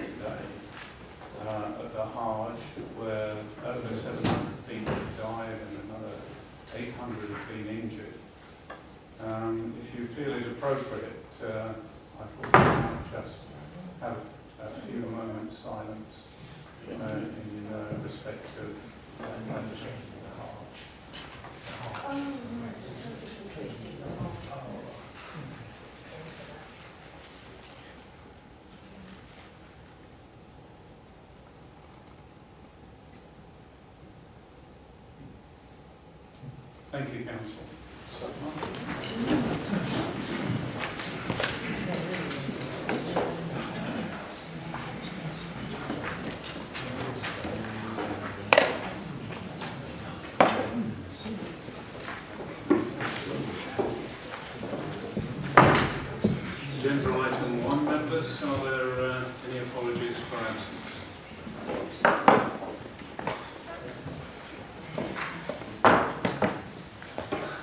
today at the Hajj, where over 700 people have died and another 800 have been injured. If you feel it appropriate, I thought we might just have a few moments silence in respect of the Hajj. Thank you, Council. Agenda item 1, members. Are there any apologies for absence?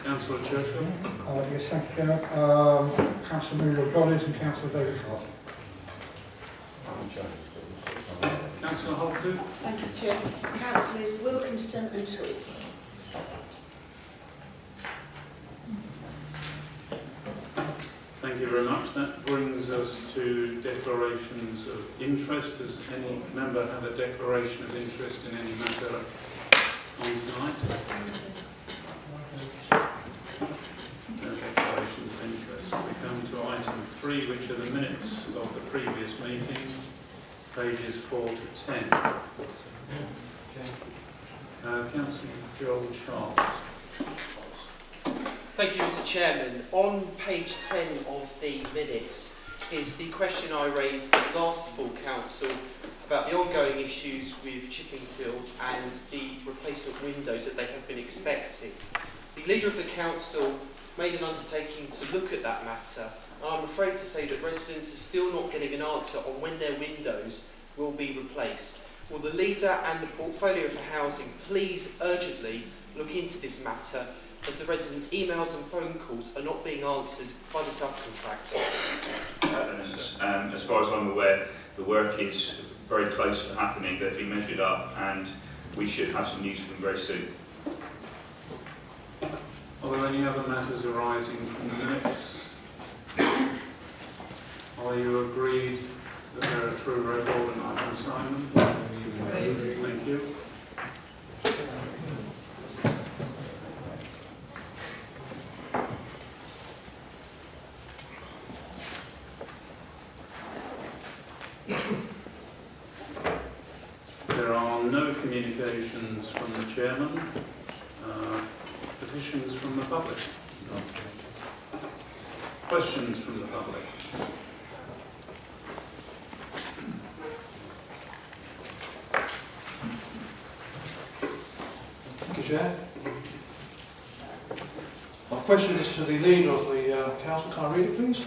Councillor Churchill. Yes, thank you, Chair. Councillor Muriel Goddard and Councillor David Hart. Councillor Holford. Thank you, Chair. Councillors Wilkinson and Tweed. Thank you very much. That brings us to declarations of interest. Does any member have a declaration of interest in any matter on tonight? No declarations of interest. We come to item 3, which are the minutes of the previous meeting, pages 4 to 10. Councillor Joel Charles. Thank you, Mr. Chairman. On page 10 of the minutes is the question I raised at last full council about the ongoing issues with Chippingfield and the replacement windows that they have been expecting. The leader of the council made an undertaking to look at that matter, and I'm afraid to say that residents are still not getting an answer on when their windows will be replaced. Will the leader and the portfolio for housing please urgently look into this matter, as the residents' emails and phone calls are not being answered by the subcontractor? As far as I'm aware, the work is very close to happening. They've been measured up and we should have some news for them very soon. Are there any other matters arising from the minutes? Are you agreed that they're a true record and not an assignment? Thank you. There are no communications from the chairman. Petitions from the public. Questions from the public. Thank you, Chair. My question is to the leader of the council. Can I read it, please?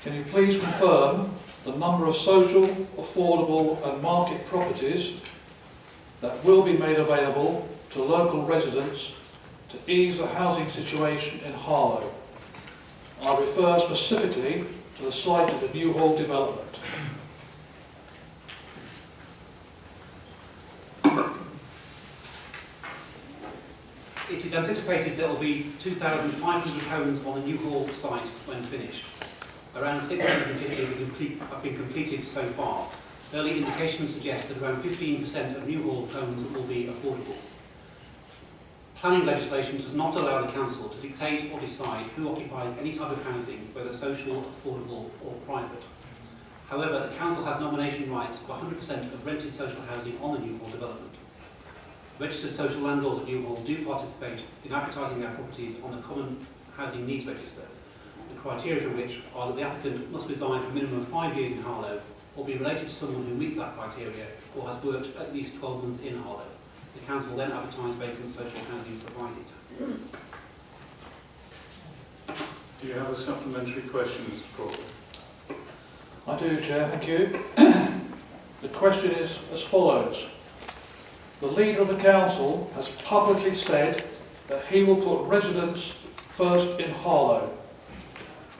Can you please confirm the number of social, affordable and market properties that will be made available to local residents to ease the housing situation in Harlow? I refer specifically to the site of the New Hall development. It is anticipated there will be 2,500 homes on the New Hall site when finished. Around 650 have been completed so far. Early indications suggest that around 15% of New Hall homes will be affordable. Planning legislation does not allow the council to dictate or decide who occupies any type of housing, whether social, affordable or private. However, the council has nomination rights for 100% of rented social housing on the New Hall development. Registered social landlords at New Hall do participate in advertising their properties on the Common Housing Needs Register, the criteria for which are that the applicant must reside for a minimum of 5 years in Harlow, or be related to someone who meets that criteria, or has worked at least 12 months in Harlow. The council will then advertise vacant social housing provided. Do you have a supplementary question, Mr. Crawford? I do, Chair, thank you. The question is as follows. The leader of the council has publicly said that he will put residents first in Harlow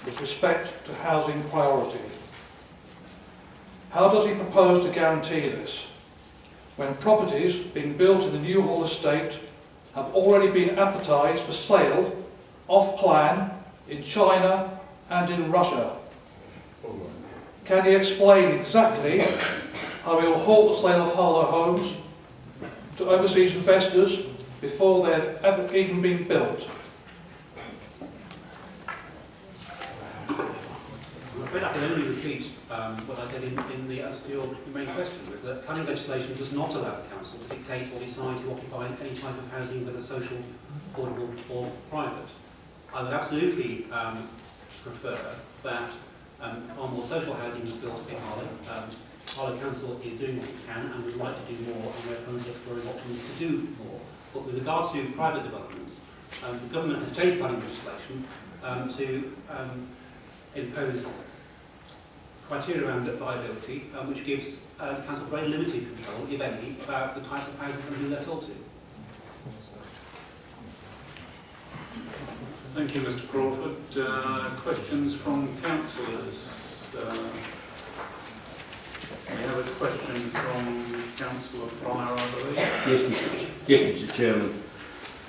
with respect to housing priority. How does he propose to guarantee this, when properties being built in the New Hall estate have already been advertised for sale, off plan, in China and in Russia? Can he explain exactly how he will halt the sale of Harlow homes to overseas investors before they've ever even been built? I'm afraid I can only repeat what I said in the answer to your main question, was that planning legislation does not allow the council to dictate or decide to occupy any type of housing, whether social, affordable or private. I would absolutely prefer that far more social housing is built in Harlow. Harlow Council is doing what it can and would like to do more, and we're currently exploring options to do more. But with regard to private developments, the government has changed planning legislation to impose criteria around viability, which gives the council very limited control, if any, about the type of houses and who they're sold to. Thank you, Mr. Crawford. Questions from councillors? We have a question from Councillor Pryor, I believe. Yes, Mr. Chairman.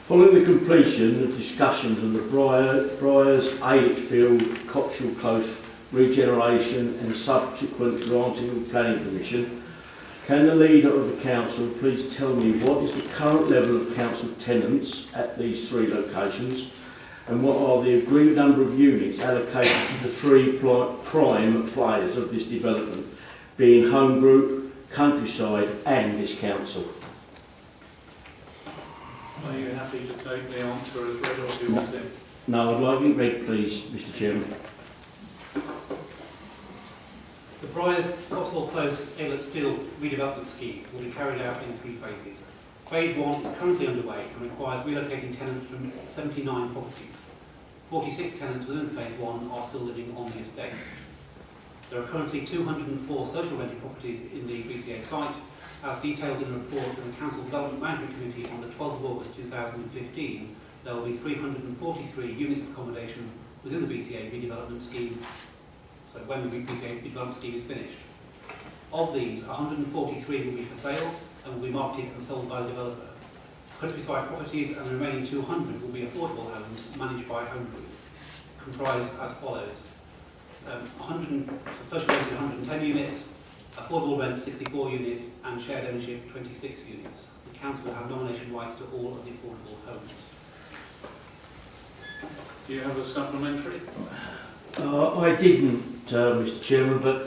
Following the completion of discussions on the Briars, Aylesfield, Copshall Close regeneration and subsequent granting of planning permission, can the leader of the council please tell me what is the current level of council tenants at these three locations, and what are the agreed number of units allocated to the three prime players of this development, being Home Group, Countryside and this council? Are you happy to take the answer as read, or do you want it? No, I'd like it read, please, Mr. Chairman. The Briars, Cotswold Close, Aylesfield redevelopment scheme will be carried out in 3 phases. Phase 1 is currently underway and requires relocating tenants from 79 properties. 46 tenants within Phase 1 are still living on the estate. There are currently 204 social rented properties in the BCA site, as detailed in a report from the Council Development Management Committee on the 12th of August 2015. There will be 343 units of accommodation within the BCA redevelopment scheme, so when the BCA redevelopment scheme is finished. Of these, 143 will be for sale and will be marketed and sold by the developer. Countryside properties and the remaining 200 will be affordable homes managed by Home Group, comprised as follows. Social rented 110 units, affordable rent 64 units, and shared ownership 26 units. The council will have nomination rights to all of the affordable homes. Do you have a supplementary? I didn't, Mr. Chairman, but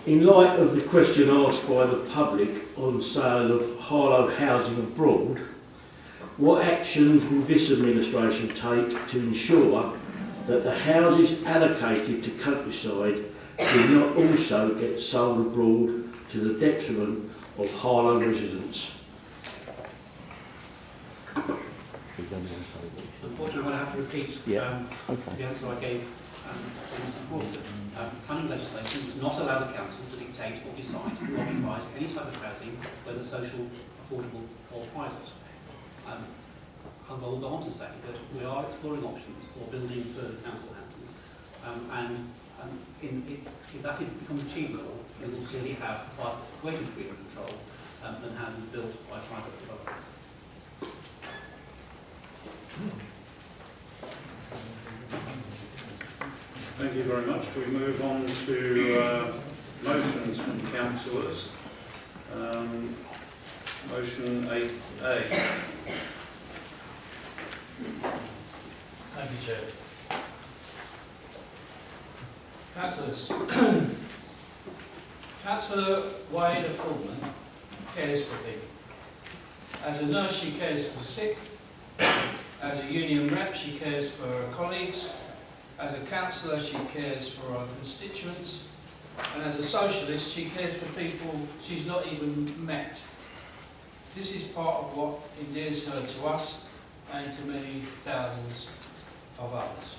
in light of the question asked by the public on sale of Harlow housing abroad, what actions will this administration take to ensure that the houses allocated to Countryside do not also get sold abroad to the detriment of Harlow residents? Unfortunately, I'm going to have to repeat the answer I gave to Mr. Crawford. Planning legislation does not allow the council to dictate or decide who occupies any type of housing, whether social, affordable or private. I will go on to say that we are exploring options for building further council houses, and if that becomes achievable, we will clearly have a greater degree of control than houses built by private developers. Thank you very much. We move on to motions from councillors. Motion 8A. Thank you, Chair. Councillors, Councillor Wade Fullman cares for people. As a nurse, she cares for the sick. As a union rep, she cares for her colleagues. As a councillor, she cares for her constituents. And as a socialist, she cares for people she's not even met. This is part of what endears her to us and to many thousands of others.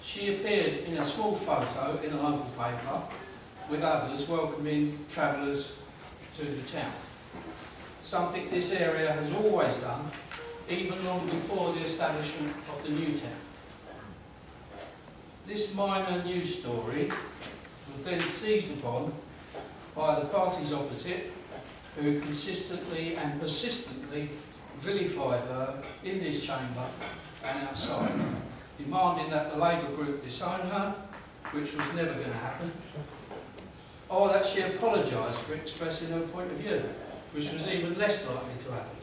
She appeared in a small photo in a local paper with others welcoming travellers to the town. Something this area has always done, even long before the establishment of the new town. This minor news story was then seized upon by the parties opposite, who consistently and persistently vilified her in this chamber and outside, demanding that the Labour group disown her, which was never going to happen, or that she apologise for expressing her point of view, which was even less likely to happen.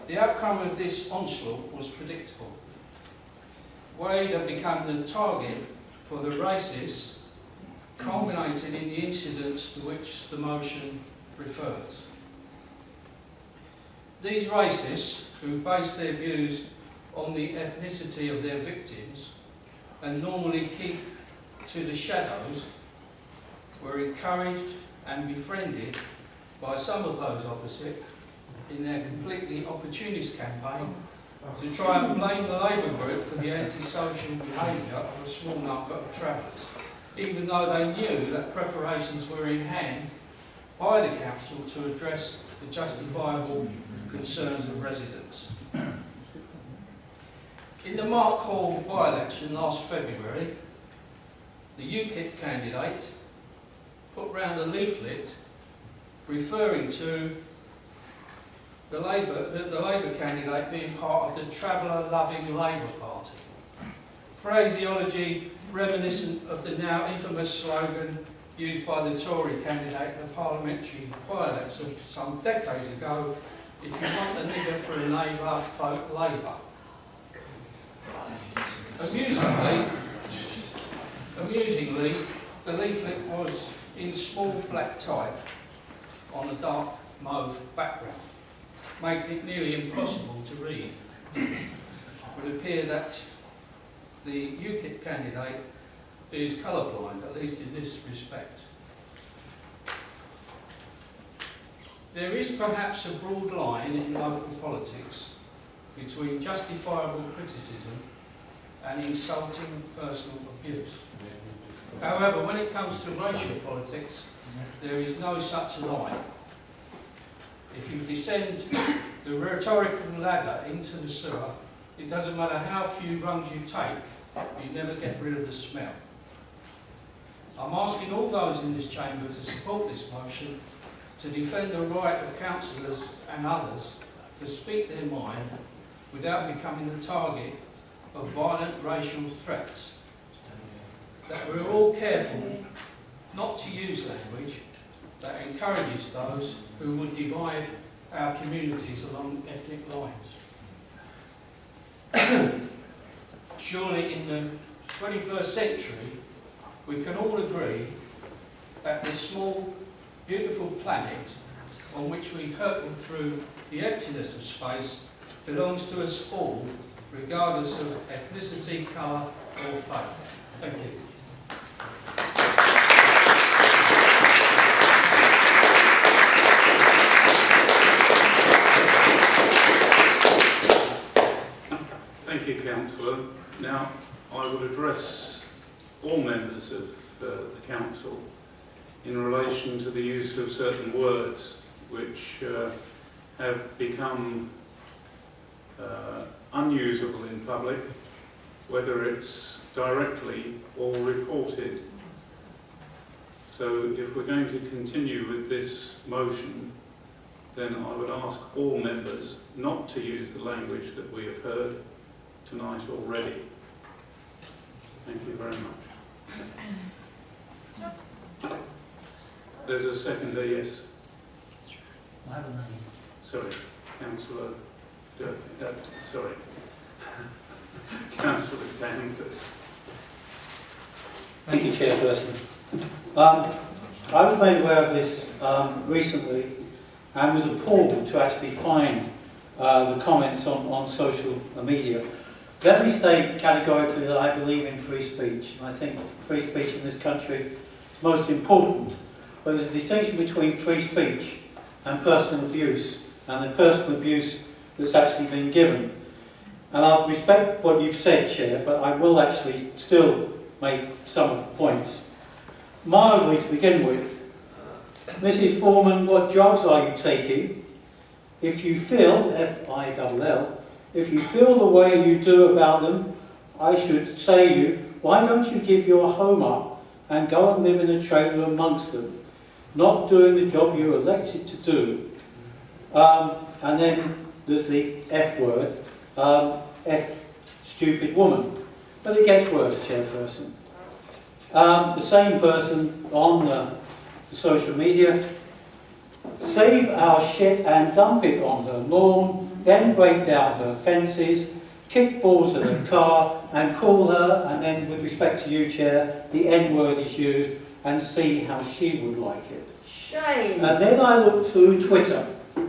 The outcome of this onslaught was predictable. Wade had become the target for the racists, culminating in the incidents to which the motion refers. These racists, who base their views on the ethnicity of their victims and normally keep to the shadows, were encouraged and befriended by some of those opposite in their completely opportunist campaign to try and blame the Labour group for the antisocial behaviour of a small number of travellers, even though they knew that preparations were in hand by the council to address the justifiable concerns of residents. In the Mark Hall by-election last February, the UKIP candidate put round a leaflet referring to the Labour candidate being part of the traveller-loving Labour Party. Phraseology reminiscent of the now infamous slogan used by the Tory candidate in the parliamentary by-election some decades ago: "If you want a nigger for a neighbour, vote Labour." Amusingly, the leaflet was in small black type on a dark mauve background, making it nearly impossible to read. It would appear that the UKIP candidate is colourblind, at least in this respect. There is perhaps a broad line in local politics between justifiable criticism and insulting personal abuse. However, when it comes to racial politics, there is no such line. If you descend the rhetorical ladder into the sewer, it doesn't matter how few rungs you take, you never get rid of the smell. I'm asking all those in this chamber to support this motion, to defend the right of councillors and others to speak their mind without becoming the target of violent racial threats. That we're all careful not to use language that encourages those who would divide our communities along ethnic lines. Surely in the 21st century, we can all agree that this small, beautiful planet on which we hurtle through the emptiness of space belongs to us all, regardless of ethnicity, colour or faith. Thank you. Thank you, Councillor. Now, I will address all members of the Council in relation to the use of certain words which have become unusable in public, whether it's directly or reported. So if we're going to continue with this motion, then I would ask all members not to use the language that we have heard tonight already. Thank you very much. There's a seconder, yes. I have a name. Sorry, Councillor Dirk, sorry. Councillor Danvers. Thank you, Chairperson. I was made aware of this recently and was appalled to actually find the comments on social media. Let me state categorically that I believe in free speech. I think free speech in this country is most important. But there's a distinction between free speech and personal abuse, and the personal abuse that's actually been given. And I respect what you've said, Chair, but I will actually still make some of the points. Mildly to begin with, Mrs. Foreman, what jobs are you taking? If you feel, F-I-L-L, if you feel the way you do about them, I should say you, why don't you give your home up and go and live in a trailer amongst them, not doing the job you're elected to do. And then there's the F word, F stupid woman. But it gets worse, Chairperson. The same person on the social media, save our shit and dump it on her lawn, then break down her fences, kick balls at her car and call her, and then with respect to you, Chair, the N-word is used, and see how she would like it. Shame. And then I look through Twitter and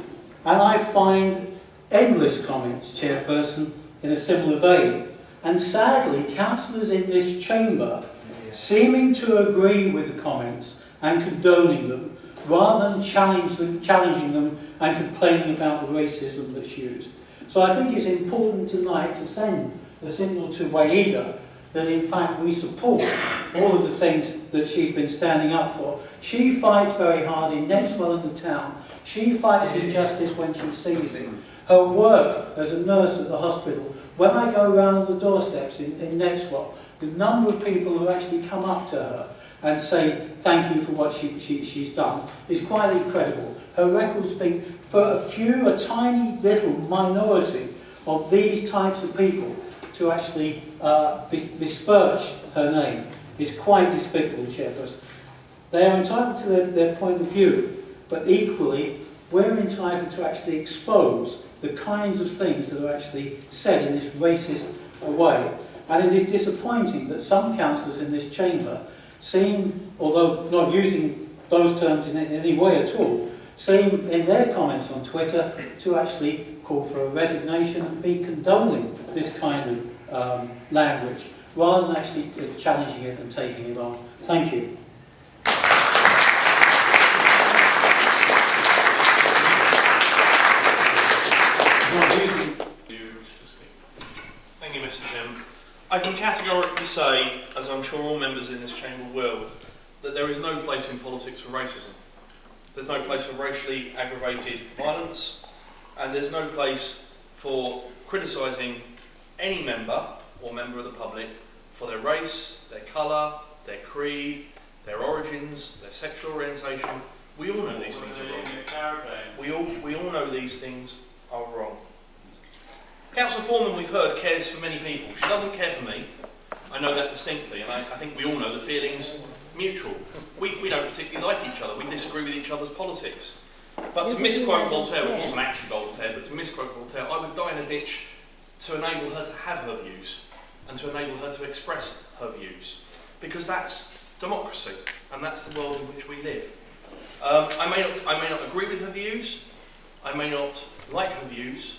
I find endless comments, Chairperson, in a similar vein. And sadly, councillors in this chamber seeming to agree with the comments and condoning them, rather than challenging them and complaining about the racism that's used. So I think it's important tonight to send a signal to Waida that in fact we support all of the things that she's been standing up for. She fights very hard in Nexwell and the town. She fights injustice when she sees it. Her work as a nurse at the hospital, when I go around the doorsteps in Nexwell, the number of people who actually come up to her and say thank you for what she's done is quite incredible. Her record speaks for a tiny little minority of these types of people to actually besmirch her name is quite despicable, Chairperson. They are entitled to their point of view, but equally we're entitled to actually expose the kinds of things that are actually said in this racist way. And it is disappointing that some councillors in this chamber seem, although not using those terms in any way at all, seem in their comments on Twitter to actually call for a resignation and be condoning this kind of language, rather than actually challenging it and taking it on. Thank you. Thank you, Mr. Chairman. I can categorically say, as I'm sure all members in this chamber will, that there is no place in politics for racism. There's no place for racially aggravated violence, and there's no place for criticising any member or member of the public for their race, their colour, their creed, their origins, their sexual orientation. We all know these things are wrong. We all know these things are wrong. Councillor Foreman, we've heard, cares for many people. She doesn't care for me. I know that distinctly, and I think we all know the feeling's mutual. We don't particularly like each other. We disagree with each other's politics. But to misquote Voltaire, it wasn't actually Voltaire, but to misquote Voltaire, I would die in a ditch to enable her to have her views and to enable her to express her views. Because that's democracy, and that's the world in which we live. I may not agree with her views, I may not like her views,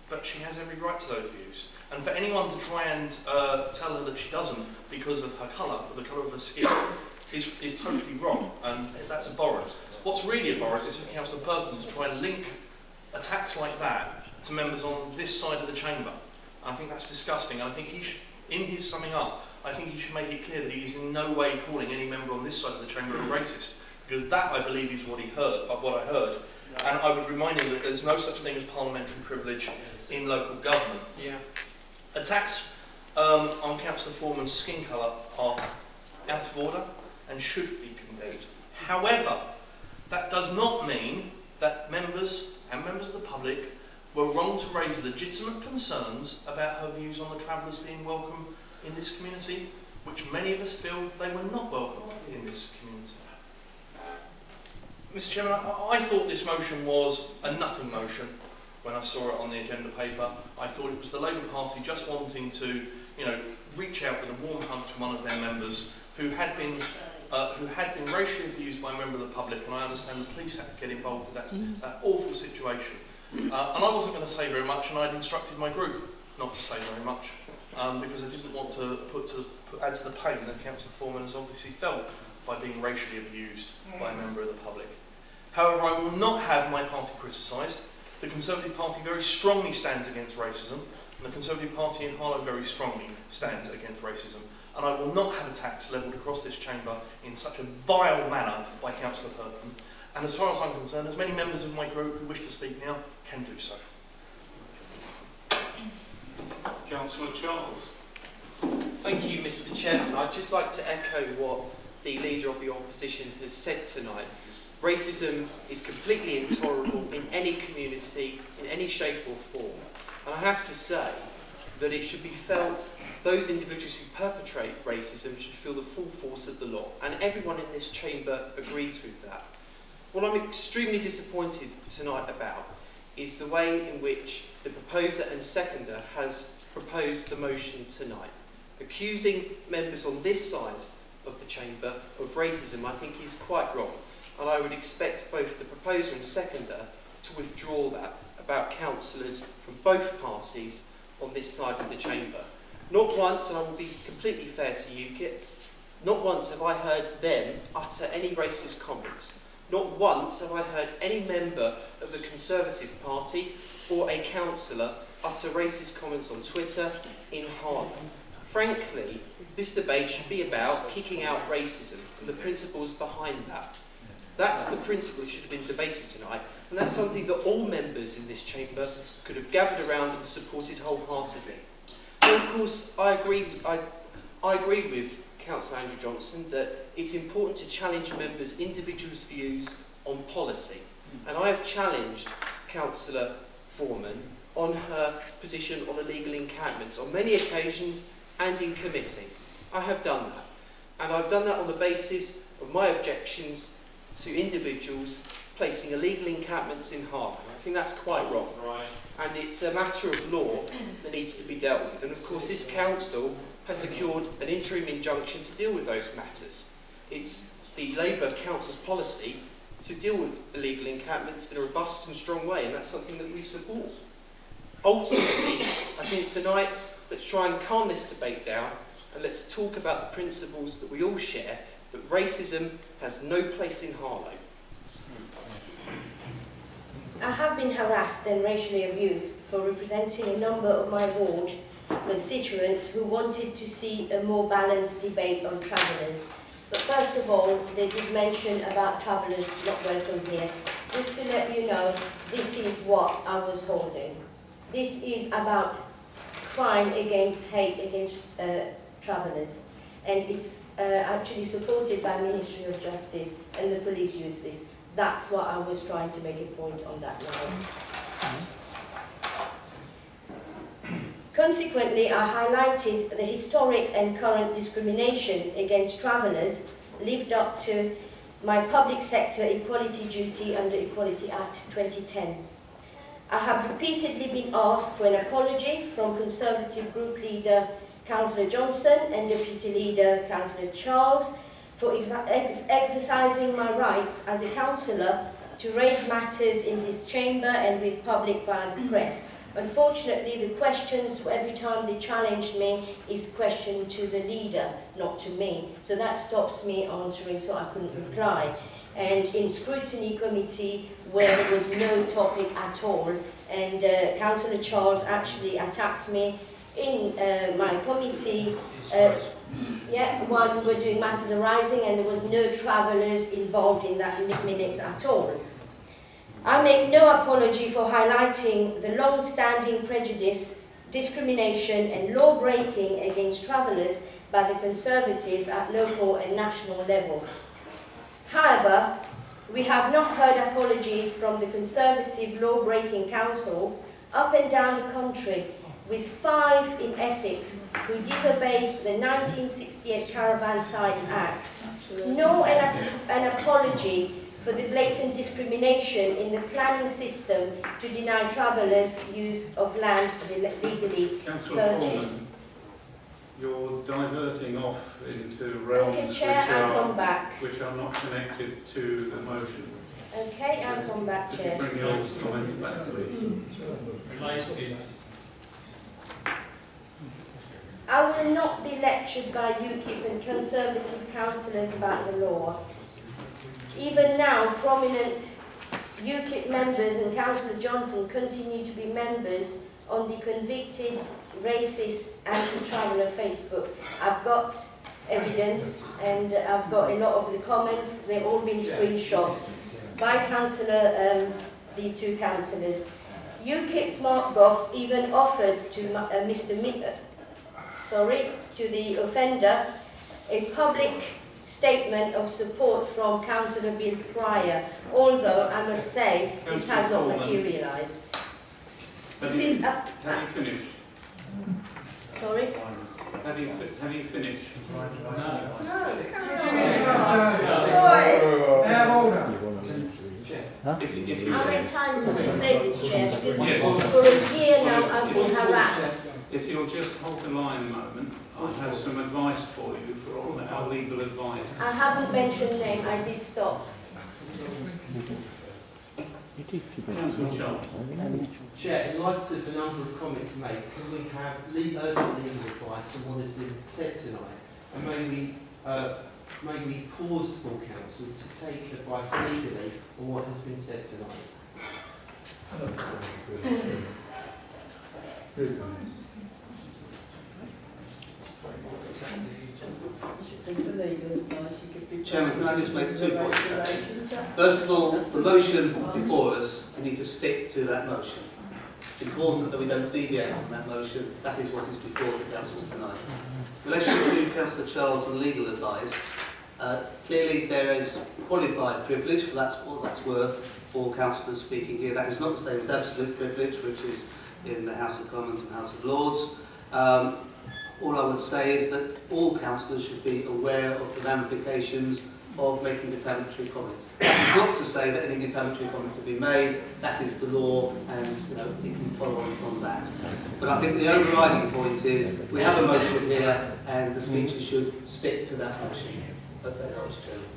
but she has every right to those views. And for anyone to try and tell her that she doesn't because of her colour, or the colour of her skin, is totally wrong, and that's abhorrent. What's really abhorrent is for Councillor Perkins to try and link attacks like that to members on this side of the chamber. I think that's disgusting. I think in his summing up, I think he should make it clear that he is in no way calling any member on this side of the chamber a racist, because that, I believe, is what I heard. And I would remind him that there's no such thing as parliamentary privilege in local government. Yeah. Attacks on Councillor Foreman's skin colour are out of order and should be condemned. However, that does not mean that members and members of the public were wrong to raise legitimate concerns about her views on the travellers being welcome in this community, which many of us feel they were not welcome in this community. Mr. Chairman, I thought this motion was a nothing motion when I saw it on the agenda paper. I thought it was the Labour Party just wanting to, reach out with a warm hug to one of their members who had been racially abused by a member of the public, and I understand the police had to get involved with that awful situation. And I wasn't going to say very much, and I'd instructed my group not to say very much, because I didn't want to add to the pain that Councillor Foreman has obviously felt by being racially abused by a member of the public. However, I will not have my party criticised. The Conservative Party very strongly stands against racism, and the Conservative Party in Harlow very strongly stands against racism. And I will not have attacks levelled across this chamber in such a vile manner by Councillor Perkin. And as far as I'm concerned, as many members of my group who wish to speak now can do so. Councillor Charles. Thank you, Mr. Chairman. I'd just like to echo what the Leader of the Opposition has said tonight, racism is completely intolerable in any community, in any shape or form. And I have to say that it should be felt, those individuals who perpetrate racism should feel the full force of the law. And everyone in this chamber agrees with that. What I'm extremely disappointed tonight about is the way in which the proposer and seconder has proposed the motion tonight. Accusing members on this side of the chamber of racism, I think, is quite wrong. And I would expect both the proposer and seconder to withdraw that about councillors from both parties on this side of the chamber. Not once, and I will be completely fair to UKIP, not once have I heard them utter any racist comments. Not once have I heard any member of the Conservative Party or a councillor utter racist comments on Twitter in Harlow. Frankly, this debate should be about kicking out racism and the principles behind that. That's the principle that should have been debated tonight, and that's something that all members in this chamber could have gathered around and supported wholeheartedly. And of course, I agree with Councillor Andrew Johnson that it's important to challenge members' individuals' views on policy. And I have challenged Councillor Foreman on her position on illegal encampments on many occasions and in committee. I have done that. And I've done that on the basis of my objections to individuals placing illegal encampments in Harlow. I think that's quite wrong. Right. And it's a matter of law that needs to be dealt with. And of course this council has secured an interim injunction to deal with those matters. It's the Labour Council's policy to deal with illegal encampments in a robust and strong way, and that's something that we support. Ultimately, I think tonight, let's try and calm this debate down, and let's talk about the principles that we all share, that racism has no place in Harlow. I have been harassed and racially abused for representing a number of my ward constituents who wanted to see a more balanced debate on travellers. But first of all, they did mention about travellers not welcome here. Just to let you know, this is what I was holding. This is about crime against hate against travellers, and it's actually supported by Ministry of Justice, and the police use this. That's what I was trying to make a point on that night. Consequently, I highlighted the historic and current discrimination against travellers lived up to my public sector equality duty under Equality Act 2010. I have repeatedly been asked for an apology from Conservative Group Leader Councillor Johnson and Deputy Leader Councillor Charles for exercising my rights as a councillor to raise matters in this chamber and with public via the press. Unfortunately, the questions, every time they challenged me, is question to the leader, not to me. So that stops me answering, so I couldn't reply. And in scrutiny committee, where there was no topic at all, and Councillor Charles actually attacked me in my committee. One were doing matters arising, and there was no travellers involved in that minutes at all. I make no apology for highlighting the long-standing prejudice, discrimination and law-breaking against travellers by the Conservatives at local and national level. However, we have not heard apologies from the Conservative Law-Breaking Council up and down the country, with 5 in Essex who disobeyed the 1968 Caravan Sites Act. Nor an apology for the blatant discrimination in the planning system to deny travellers use of land legally Councillor purchased. Foreman, you're diverting off into realms Okay, Chair, I'll come back. which are not connected to the motion. Okay, I'll come back, Could you Chair. bring your comments back, please? I will not be lectured by UKIP and Conservative councillors about the law. Even now, prominent UKIP members and Councillor Johnson continue to be members on the convicted racist anti-traveller Facebook. I've got evidence, and I've got a lot of the comments. They've all been screenshot by Councillor, the 2 councillors. UKIP's Mark Goff even offered to to the offender a public statement of support from Councillor Bill Pryor, although I must say this has not materialised. This is a... Have you finished? Sorry? Have you finished? If you I'm entitled to say this, Chair, because for a year now I've been harassed. If you'll just hold the line a moment, I have some advice for you for all our legal advice. I haven't mentioned name, I did stop. Councillor Charles. Chair, in light of the number of comments made, can we have urgent legal advice on what has been said tonight? And may we pause full council to take advice legally on what has been said tonight? Chairman, can I just make 2 points? First of all, the motion before us, we need to stick to that motion. It's important that we don't deviate from that motion. That is what is before the council tonight. In relation to Councillor Charles and legal advice, clearly there is qualified privilege, for that's what that's worth, for councillors speaking here. That is not the same as absolute privilege, which is in the House of Commons and House of Lords. All I would say is that all councillors should be aware of the ramifications of making defamatory comments. That's not to say that any defamatory comments have been made. That is the law, and it can follow on from that. But I think the overriding point is we have a motion here, and the speeches should stick to that motion. But that helps, Chairman.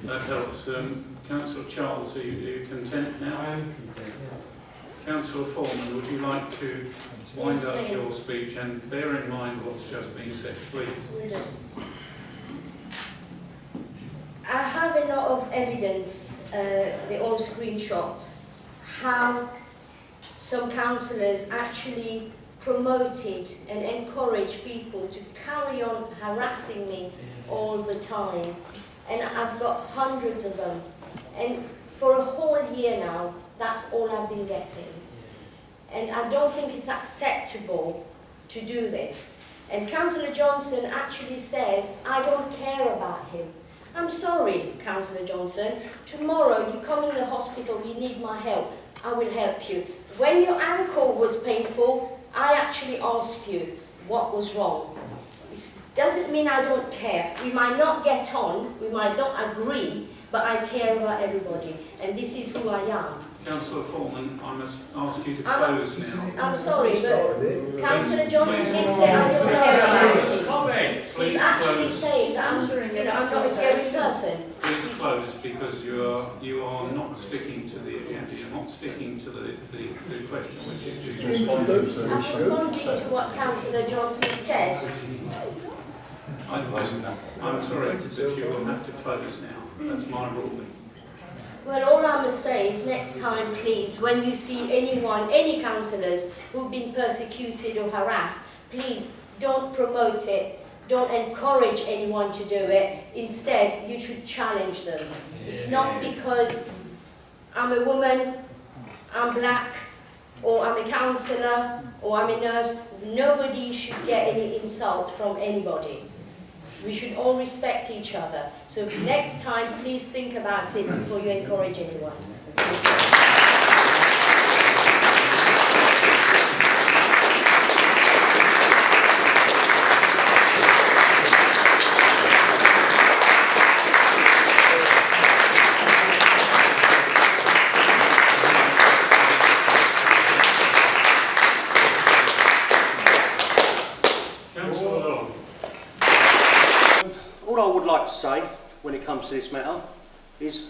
That helps. Councillor Charles, are you content now? I am content. Councillor Foreman, would you like to wind up please. your speech and bear in mind what's just been said, please? I have a lot of evidence, the old screenshots, how some councillors actually promoted and encouraged people to carry on harassing me all the time. And I've got hundreds of them. And for a whole year now, that's all I've been getting. And I don't think it's acceptable to do this. And Councillor Johnson actually says, I don't care about him. I'm sorry, Councillor Johnson. Tomorrow you come in the hospital, you need my help. I will help you. When your ankle was painful, I actually asked you what was wrong. It doesn't mean I don't care. We might not get on, we might not agree, but I care about everybody. And this is who I am. Councillor Foreman, I must ask you to close now. I'm sorry, but Councillor Johnson did say I don't care about him. He's actually saying that I'm not a caring person. Please close, because you are not sticking to the agenda. You're not sticking to the question, which is due I've responded to what Councillor Johnson said. I'm sorry, but you will have to close now. That's my ruling. Well, all I must say is next time, please, when you see anyone, any councillors who've been persecuted or harassed, please don't promote it. Don't encourage anyone to do it. Instead, you should challenge them. It's not because I'm a woman, I'm black, or I'm a councillor, or I'm a nurse. Nobody should get any insult from anybody. We should all respect each other. So next time, please think about it before you encourage anyone. All I would like to say when it comes to this matter is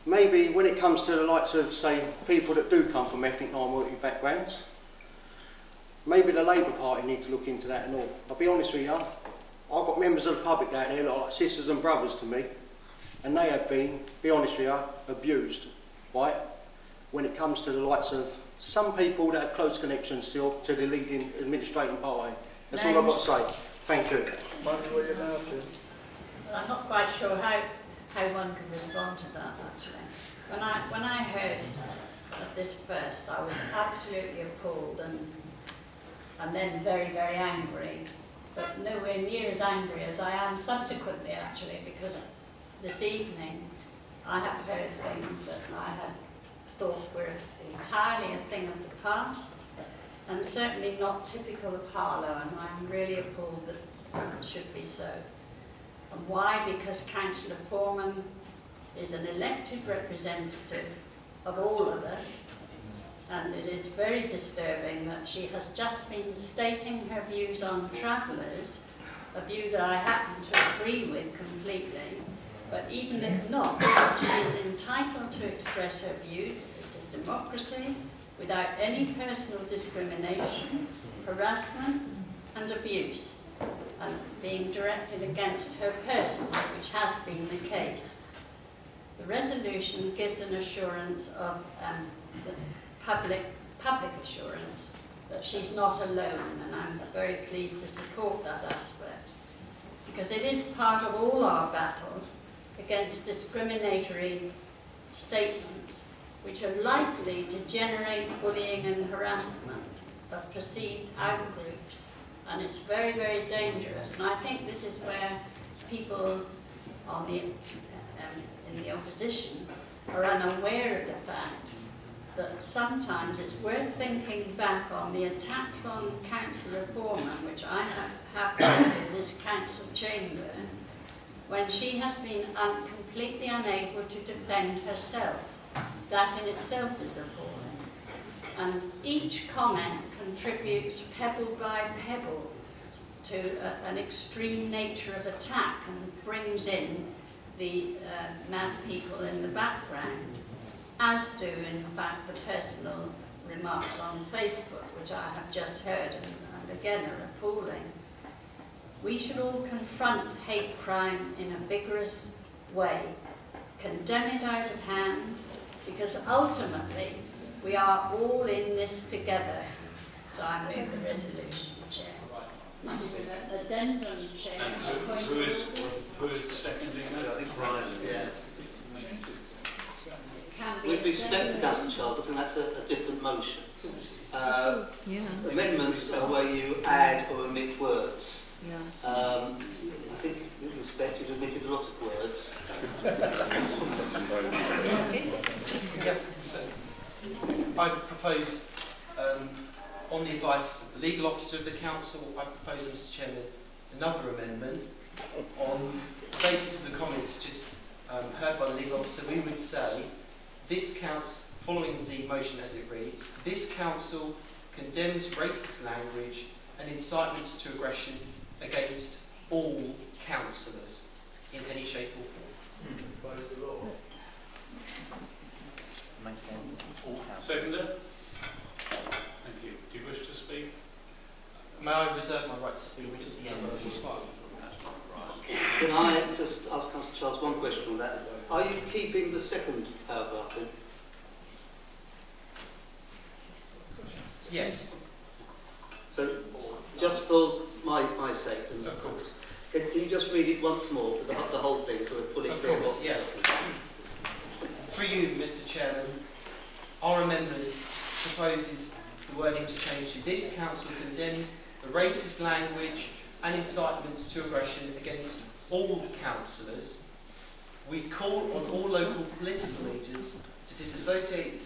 maybe when it comes to the likes of, say, people that do come from ethnic minority backgrounds, maybe the Labour Party need to look into that and all. I'll be honest with you, I've got members of the public out there that are like sisters and brothers to me, and they have been, be honest with you, abused, right? When it comes to the likes of some people that have close connections to the leading administrating party. That's all I've got to say. Thank you. I'm not quite sure how one can respond to that, actually. When I heard of this first, I was absolutely appalled and then very, very angry. but nowhere near as angry as I am subsequently, actually, because this evening I have heard things that I had thought were entirely a thing of the past, and certainly not typical of Harlow, and I'm really appalled that it should be so. And why? Because Councillor Foreman is an elected representative of all of us, and it is very disturbing that she has just been stating her views on travellers, a view that I happen to agree with completely, but even if not, she is entitled to express her views. It's a democracy without any personal discrimination, harassment and abuse, and being directed against her personally, which has been the case. The resolution gives an assurance of the public assurance that she's not alone, and I'm very pleased to support that aspect, because it is part of all our battles against discriminatory statements which are likely to generate bullying and harassment of perceived outgroups, and it's very, very dangerous. And I think this is where people on the in the opposition are unaware of the fact that sometimes it's worth thinking back on the attacks on Councillor Foreman, which I have heard in this council chamber, when she has been completely unable to defend herself. That in itself is appalling. And each comment contributes pebble by pebble to an extreme nature of attack and brings in the mad people in the background, as do in fact the personal remarks on Facebook, which I have just heard and again are appalling. We should all confront hate crime in a vigorous way, condemn it out of hand, because ultimately we are all in this together. So I move the resolution, Chair. Addendum, Chair. Who is seconding that? I think Brian. Yeah. Can be With respect to addendum. Councillor Charles, I think that's a different motion. Amendments are where you add or omit words. I think with respect you've omitted a lot of words. I propose, on the advice of the legal officer of the council, I propose, Mr Chairman, another amendment on the basis of the comments just heard by the legal officer. We would say, this council, following the motion as it reads, this council condemns racist language and incitements to aggression against all councillors in any shape or form. Makes sense. All councillors. Seconder? Thank you. Do you wish to speak? May I reserve my right to speak? Can I just ask Councillor Charles one question on that? Are you keeping the second paragraph in? Yes. So, just for my sake, and Of course. can you just read it once more, the whole thing, so we're fully Of clear? course, yeah. For you, Mr Chairman, our amendment proposes the wording to change to this council condemns the racist language and incitements to aggression against all councillors. We call on all local political leaders to disassociate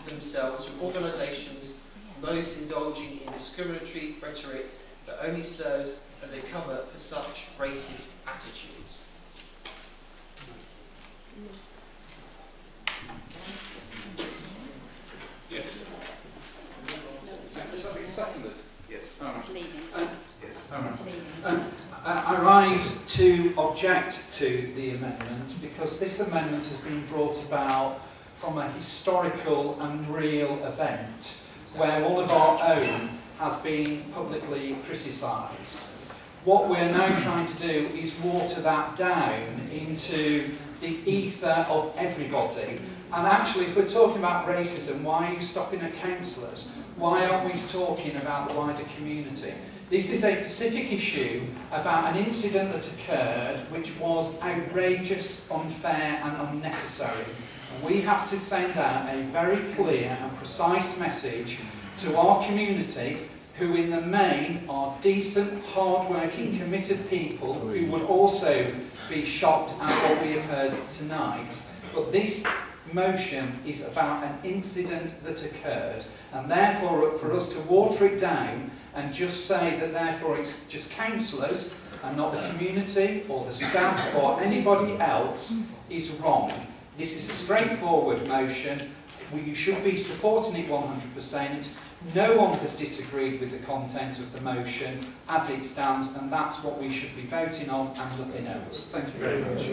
themselves from organisations, those indulging in discriminatory rhetoric that only serves as a cover for such racist attitudes. Yes. Seconded. Yes. It's leaving. Yes. It's leaving. I rise to object to the amendment because this amendment has been brought about from a historical and real event where one of our own has been publicly criticised. What we're now trying to do is water that down into the ether of everybody. And actually, if we're talking about racism, why are you stopping at councillors? Why aren't we talking about the wider community? This is a specific issue about an incident that occurred which was outrageous, unfair and unnecessary. And we have to send out a very clear and precise message to our community who in the main are decent, hard-working, committed people who would also be shocked at what we have heard tonight. But this motion is about an incident that occurred, and therefore for us to water it down and just say that therefore it's just councillors and not the community or the staff or anybody else is wrong. This is a straightforward motion. You should be supporting it 100%. No one has disagreed with the content of the motion as it stands, and that's what we should be voting on and nothing else. Thank you very much.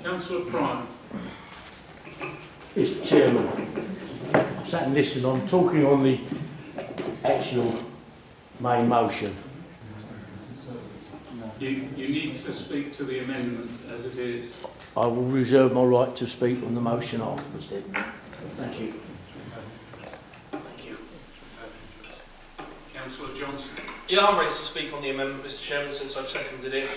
Councillor Prime. Mr. Chairman, I'm sat and listening. I'm talking on the actual main motion. You need to speak to the amendment as it is. I will reserve my right to speak on the motion afterwards then. Thank you. Thank you. Councillor Johnson. Yeah, I'm ready to speak on the amendment, Mr. Chairman, since I've seconded it.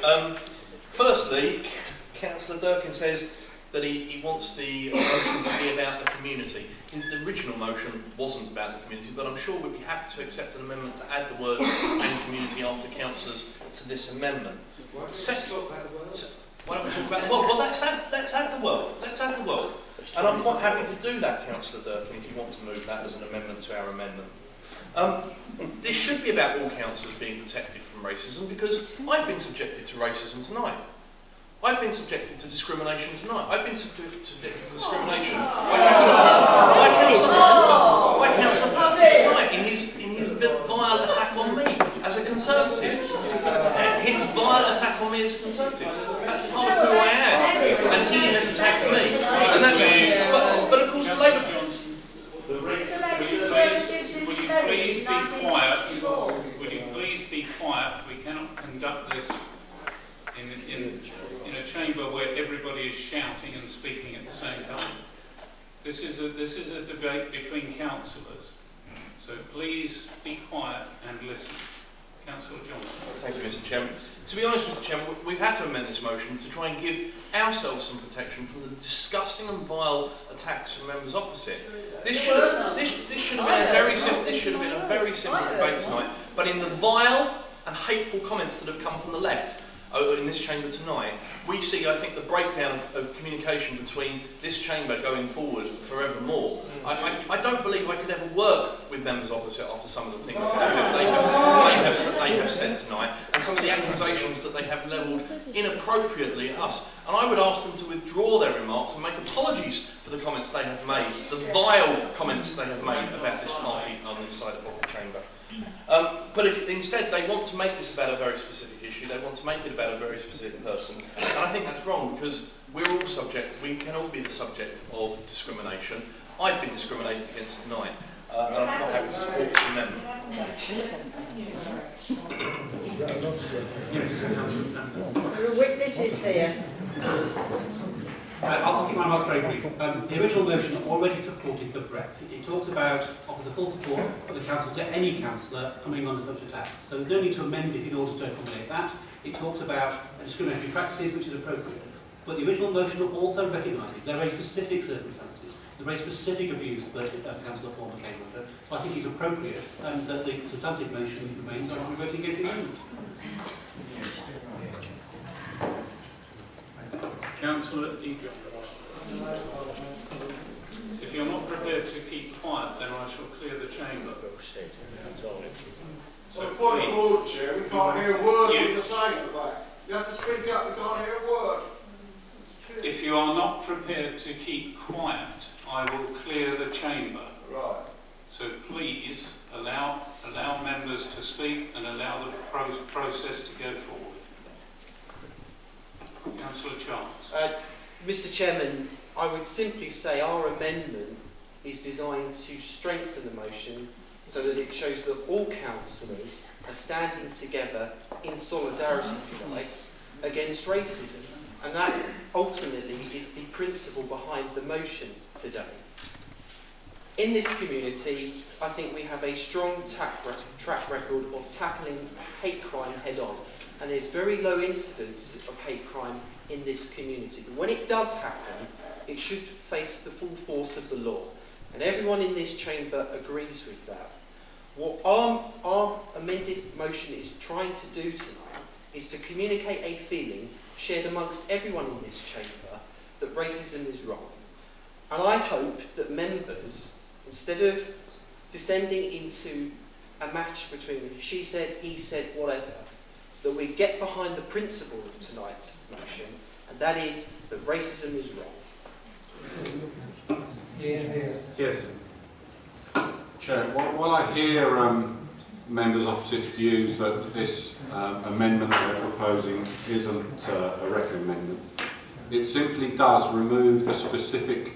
Firstly, Councillor Durkin says that he wants the motion to be about the community. His original motion wasn't about the community, but I'm sure we'd be happy to accept an amendment to add the words "and community" after councillors to this amendment. Why don't we talk about the world? Well, let's add the world. Let's add the world. And I'm quite happy to do that, Councillor Durkin, if you want to move that as an amendment to our amendment. This should be about all councillors being protected from racism, because I've been subjected to racism tonight. I've been subjected to discrimination tonight. I've been subjected to discrimination by Councillor Parton tonight in his vile attack on me as a Conservative. His vile attack on me as a Conservative. That's part of who I am. And he has attacked me. And that's, but of course, Labour... Would you please be quiet? Would you please be quiet? We cannot conduct this in a chamber where everybody is shouting and speaking at the same time. This is a debate between councillors. So please be quiet and listen. Councillor Johnson. Thank you, Mr. Chairman. To be honest, Mr. Chairman, we've had to amend this motion to try and give ourselves some protection from the disgusting and vile attacks from members opposite. This should have been a very simple debate tonight, but in the vile and hateful comments that have come from the left in this chamber tonight, we see, I think, the breakdown of communication between this chamber going forward forevermore. I don't believe I could ever work with members opposite after some of the things that they have said tonight, and some of the accusations that they have levelled inappropriately at us. And I would ask them to withdraw their remarks and make apologies for the comments they have made, the vile comments they have made about this party on this side of the chamber. But instead, they want to make this about a very specific issue. They want to make it about a very specific person. And I think that's wrong, because we can all be the subject of discrimination. I've been discriminated against tonight, and I'm not happy to support this amendment. There are witnesses here. I'll keep my mouth very brief. The original motion already supported the breadth. It talks about offers the full support for the council to any councillor coming under such attacks. So there's no need to amend it in order to accommodate that. It talks about discriminatory practices, which is appropriate. But the original motion also recognises there are very specific circumstances, the very specific abuse that Councillor Former came under. So I think it's appropriate and that the substantive motion remains on voting against the amendment. Councillor Egan. If you're not prepared to keep quiet, then I shall clear the chamber. So point of order, Chair. We can't hear a word what you're saying at the back. You have to speak up. We can't hear a word. If you are not prepared to keep quiet, I will clear the chamber. Right. So please allow members to speak and allow the process to go forward. Councillor Charles. Mr. Chairman, I would simply say our amendment is designed to strengthen the motion so that it shows that all councillors are standing together in solidarity, if you like, against racism. And that ultimately is the principle behind the motion today. In this community, I think we have a strong track record of tackling hate crime head on. and there's very low incidence of hate crime in this community. But when it does happen, it should face the full force of the law. And everyone in this chamber agrees with that. What our amended motion is trying to do tonight is to communicate a feeling shared amongst everyone in this chamber that racism is wrong. And I hope that members, instead of descending into a match between she said, he said, whatever, that we get behind the principle of tonight's motion, and that is that racism is wrong. Yes. Chair, while I hear members' opposite views that this amendment they're proposing isn't a record amendment, it simply does remove the specific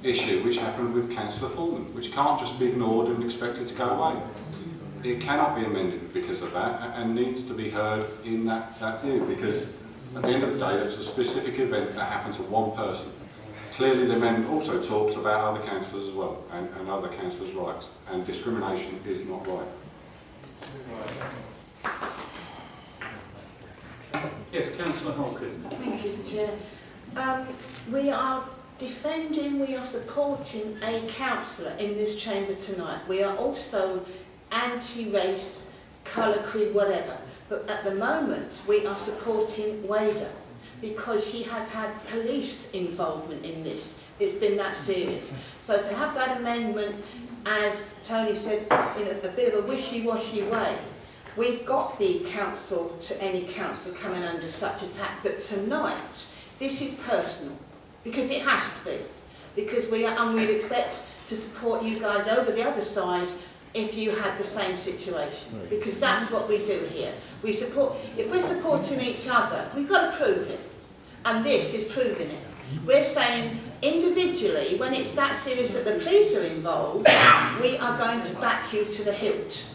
issue which happened with Councillor Foreman, which can't just be ignored and expected to go away. It cannot be amended because of that and needs to be heard in that view, because at the end of the day it's a specific event that happened to one person. Clearly the amendment also talks about other councillors as well and other councillors' rights, and discrimination is not right. Yes, Councillor Holkin. Thank you, Chair. We are defending, we are supporting a councillor in this chamber tonight. We are also anti-race, colour, creed, whatever. But at the moment, we are supporting Wader because she has had police involvement in this. It's been that serious. So to have that amendment, as Tony said, in a bit of a wishy-washy way, we've got the council to any council coming under such attack. But tonight, this is personal, because it has to be. Because we'd expect to support you guys over the other side if you had the same situation. Because that's what we do here. We support, if we're supporting each other, we've got to prove it. And this is proving it. We're saying individually, when it's that serious that the police are involved, we are going to back you to the hilt.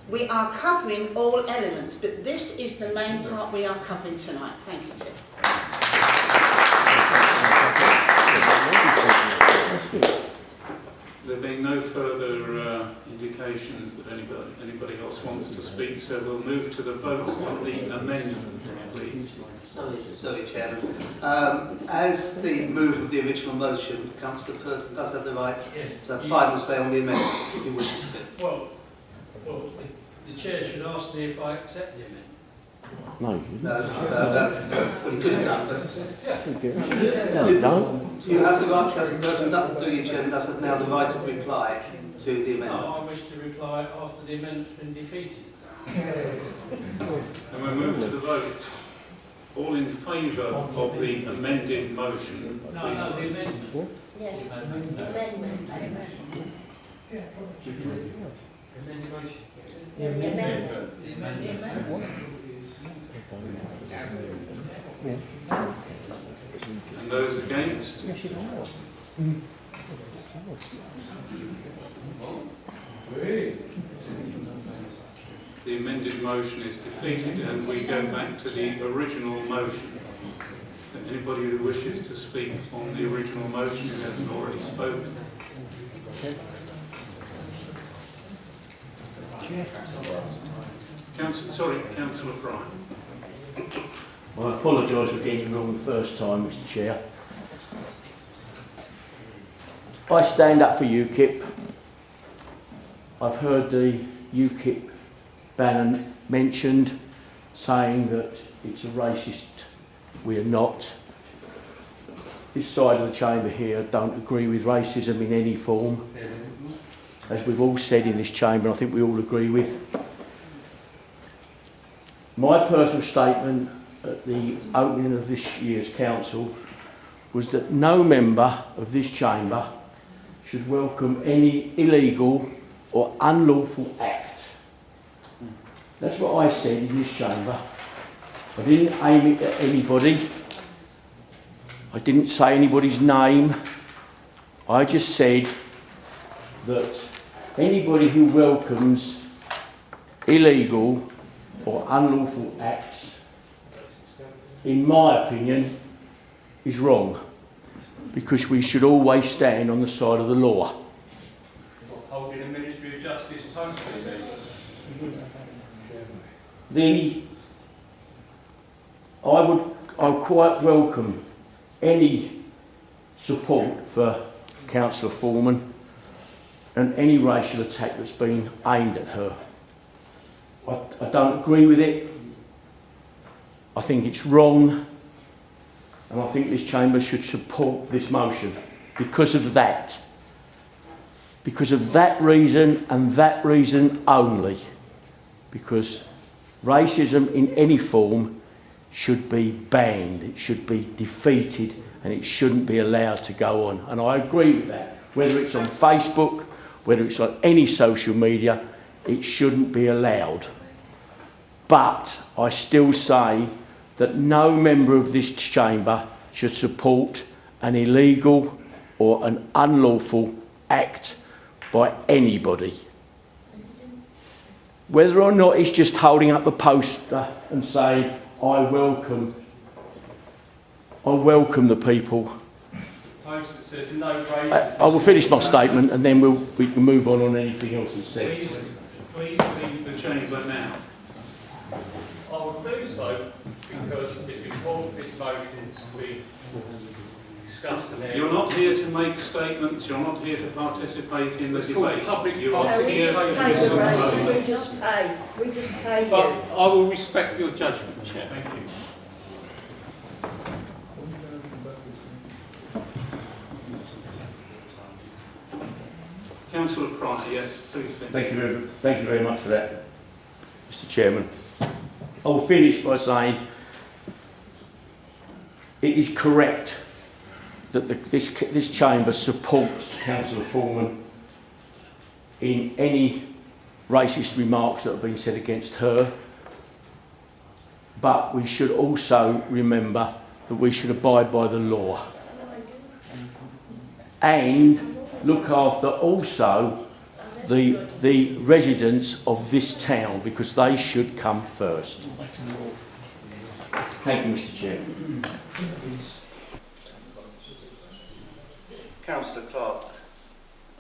We are covering all elements, but this is the main part we are covering tonight. Thank you, Chair. There being no further indications that anybody else wants to speak, so we'll move to the vote on the amendment, please. Sorry, Chairman. As the move of the original motion, Councillor Purton does have the right to have final say on the amendment if he wishes to. Well, the Chair should ask me if I accept the amendment. No. Well, he could have done, but No. you have the right, Councillor Purton, through your Chairman, does have now the right to reply to the amendment. No, I wish to reply after the amendment's been defeated. And we move to the vote. All in favour of the amended motion, please. No, the amendment. Yes, The amendment. the amendment. The amendment. And those against? The amended motion is defeated and we go back to the original motion. Is there anybody who wishes to speak on the original motion who hasn't already spoken? Councillor Prime. I apologise for getting it wrong the first time, Mr. Chair. I stand up for UKIP. I've heard the UKIP banner mentioned, saying that it's a racist. We are not. This side of the chamber here don't agree with racism in any form. As we've all said in this chamber, I think we all agree with. My personal statement at the opening of this year's council was that no member of this chamber should welcome any illegal or unlawful act. That's what I said in this chamber. I didn't aim it at anybody. I didn't say anybody's name. I just said that anybody who welcomes illegal or unlawful acts, in my opinion, is wrong, because we should always stand on the side of the law. Holding the Ministry of Justice punishment. The I quite welcome any support for Councillor Foreman and any racial attack that's been aimed at her. I don't agree with it. I think it's wrong, and I think this chamber should support this motion because of that. Because of that reason and that reason only. Because racism in any form should be banned, it should be defeated, and it shouldn't be allowed to go on. And I agree with that. Whether it's on Facebook, whether it's on any social media, it shouldn't be allowed. But I still say that no member of this chamber should support an illegal or an unlawful act by anybody. Whether or not it's just holding up a poster and saying, I welcome the people. Poster that says no racism. I will finish my statement and then we can move on anything else that's said. Please leave the chamber now. I will do so because it's important this motion to be discussed. You're not here to make statements, you're not here to participate in the debate. Public We just pay But you. I will respect your judgment, Chair. Thank you. Councillor Pryor, yes, please finish. Thank you very much for that, Mr. Chairman. I will finish by saying it is correct that this chamber supports Councillor Foreman in any racist remarks that have been said against her, but we should also remember that we should abide by the law and look after also the residents of this town, because they should come first. Thank you, Mr. Chair. Councillor Clark,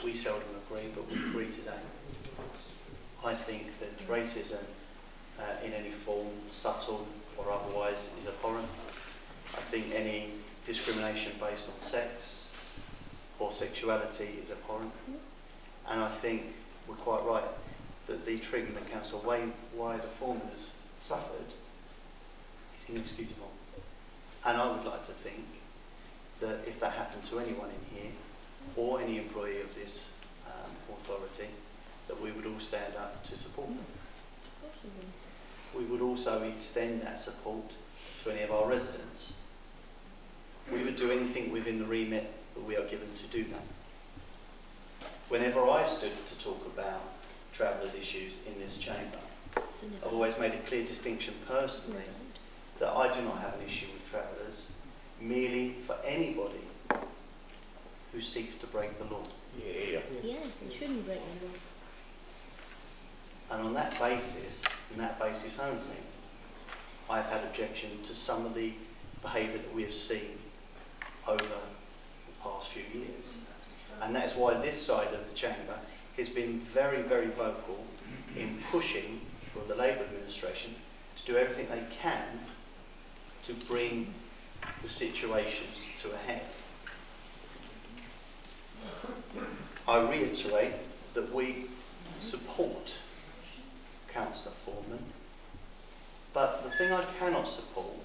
we seldom agree, but we agree today. I think that racism in any form, subtle or otherwise, is abhorrent. I think any discrimination based on sex or sexuality is abhorrent. And I think we're quite right that the treatment that Councillor Wider Foreman has suffered is inexcusable. And I would like to think that if that happened to anyone in here, or any employee of this authority, that we would all stand up to support them. We would also extend that support to any of our residents. We would do anything within the remit that we are given to do that. Whenever I've stood to talk about travellers' issues in this chamber, I've always made a clear distinction personally that I do not have an issue with travellers, merely for anybody who seeks to break the law. Yeah, you shouldn't break the law. And on that basis, and that basis only, I've had objection to some of the behaviour that we have seen over the past few years. And that's why this side of the chamber has been very, very vocal in pushing for the Labour administration to do everything they can to bring the situation to a head. I reiterate that we support Councillor Foreman, but the thing I cannot support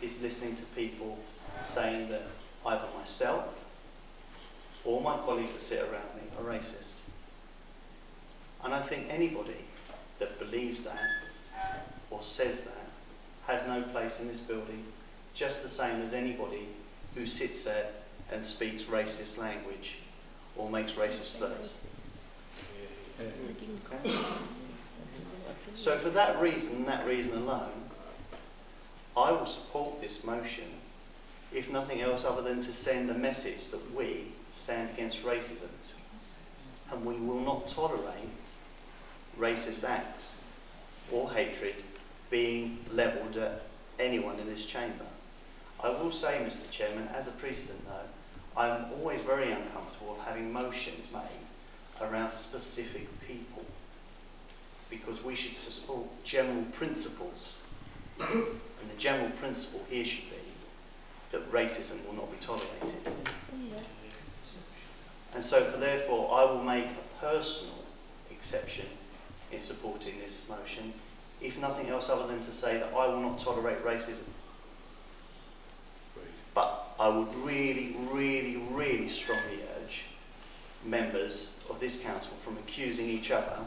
is listening to people saying that either myself or my colleagues that sit around me are racist. And I think anybody that believes that or says that has no place in this building, just the same as anybody who sits there and speaks racist language or makes racist slurs. So for that reason and that reason alone, I will support this motion, if nothing else other than to send a message that we stand against racism and we will not tolerate racist acts or hatred being levelled at anyone in this chamber. I will say, Mr. Chairman, as a precedent though, I'm always very uncomfortable of having motions made around specific people, because we should support general principles. And the general principle here should be that racism will not be tolerated. And so therefore I will make a personal exception in supporting this motion, if nothing else other than to say that I will not tolerate racism. But I would really, really, really strongly urge members of this council from accusing each other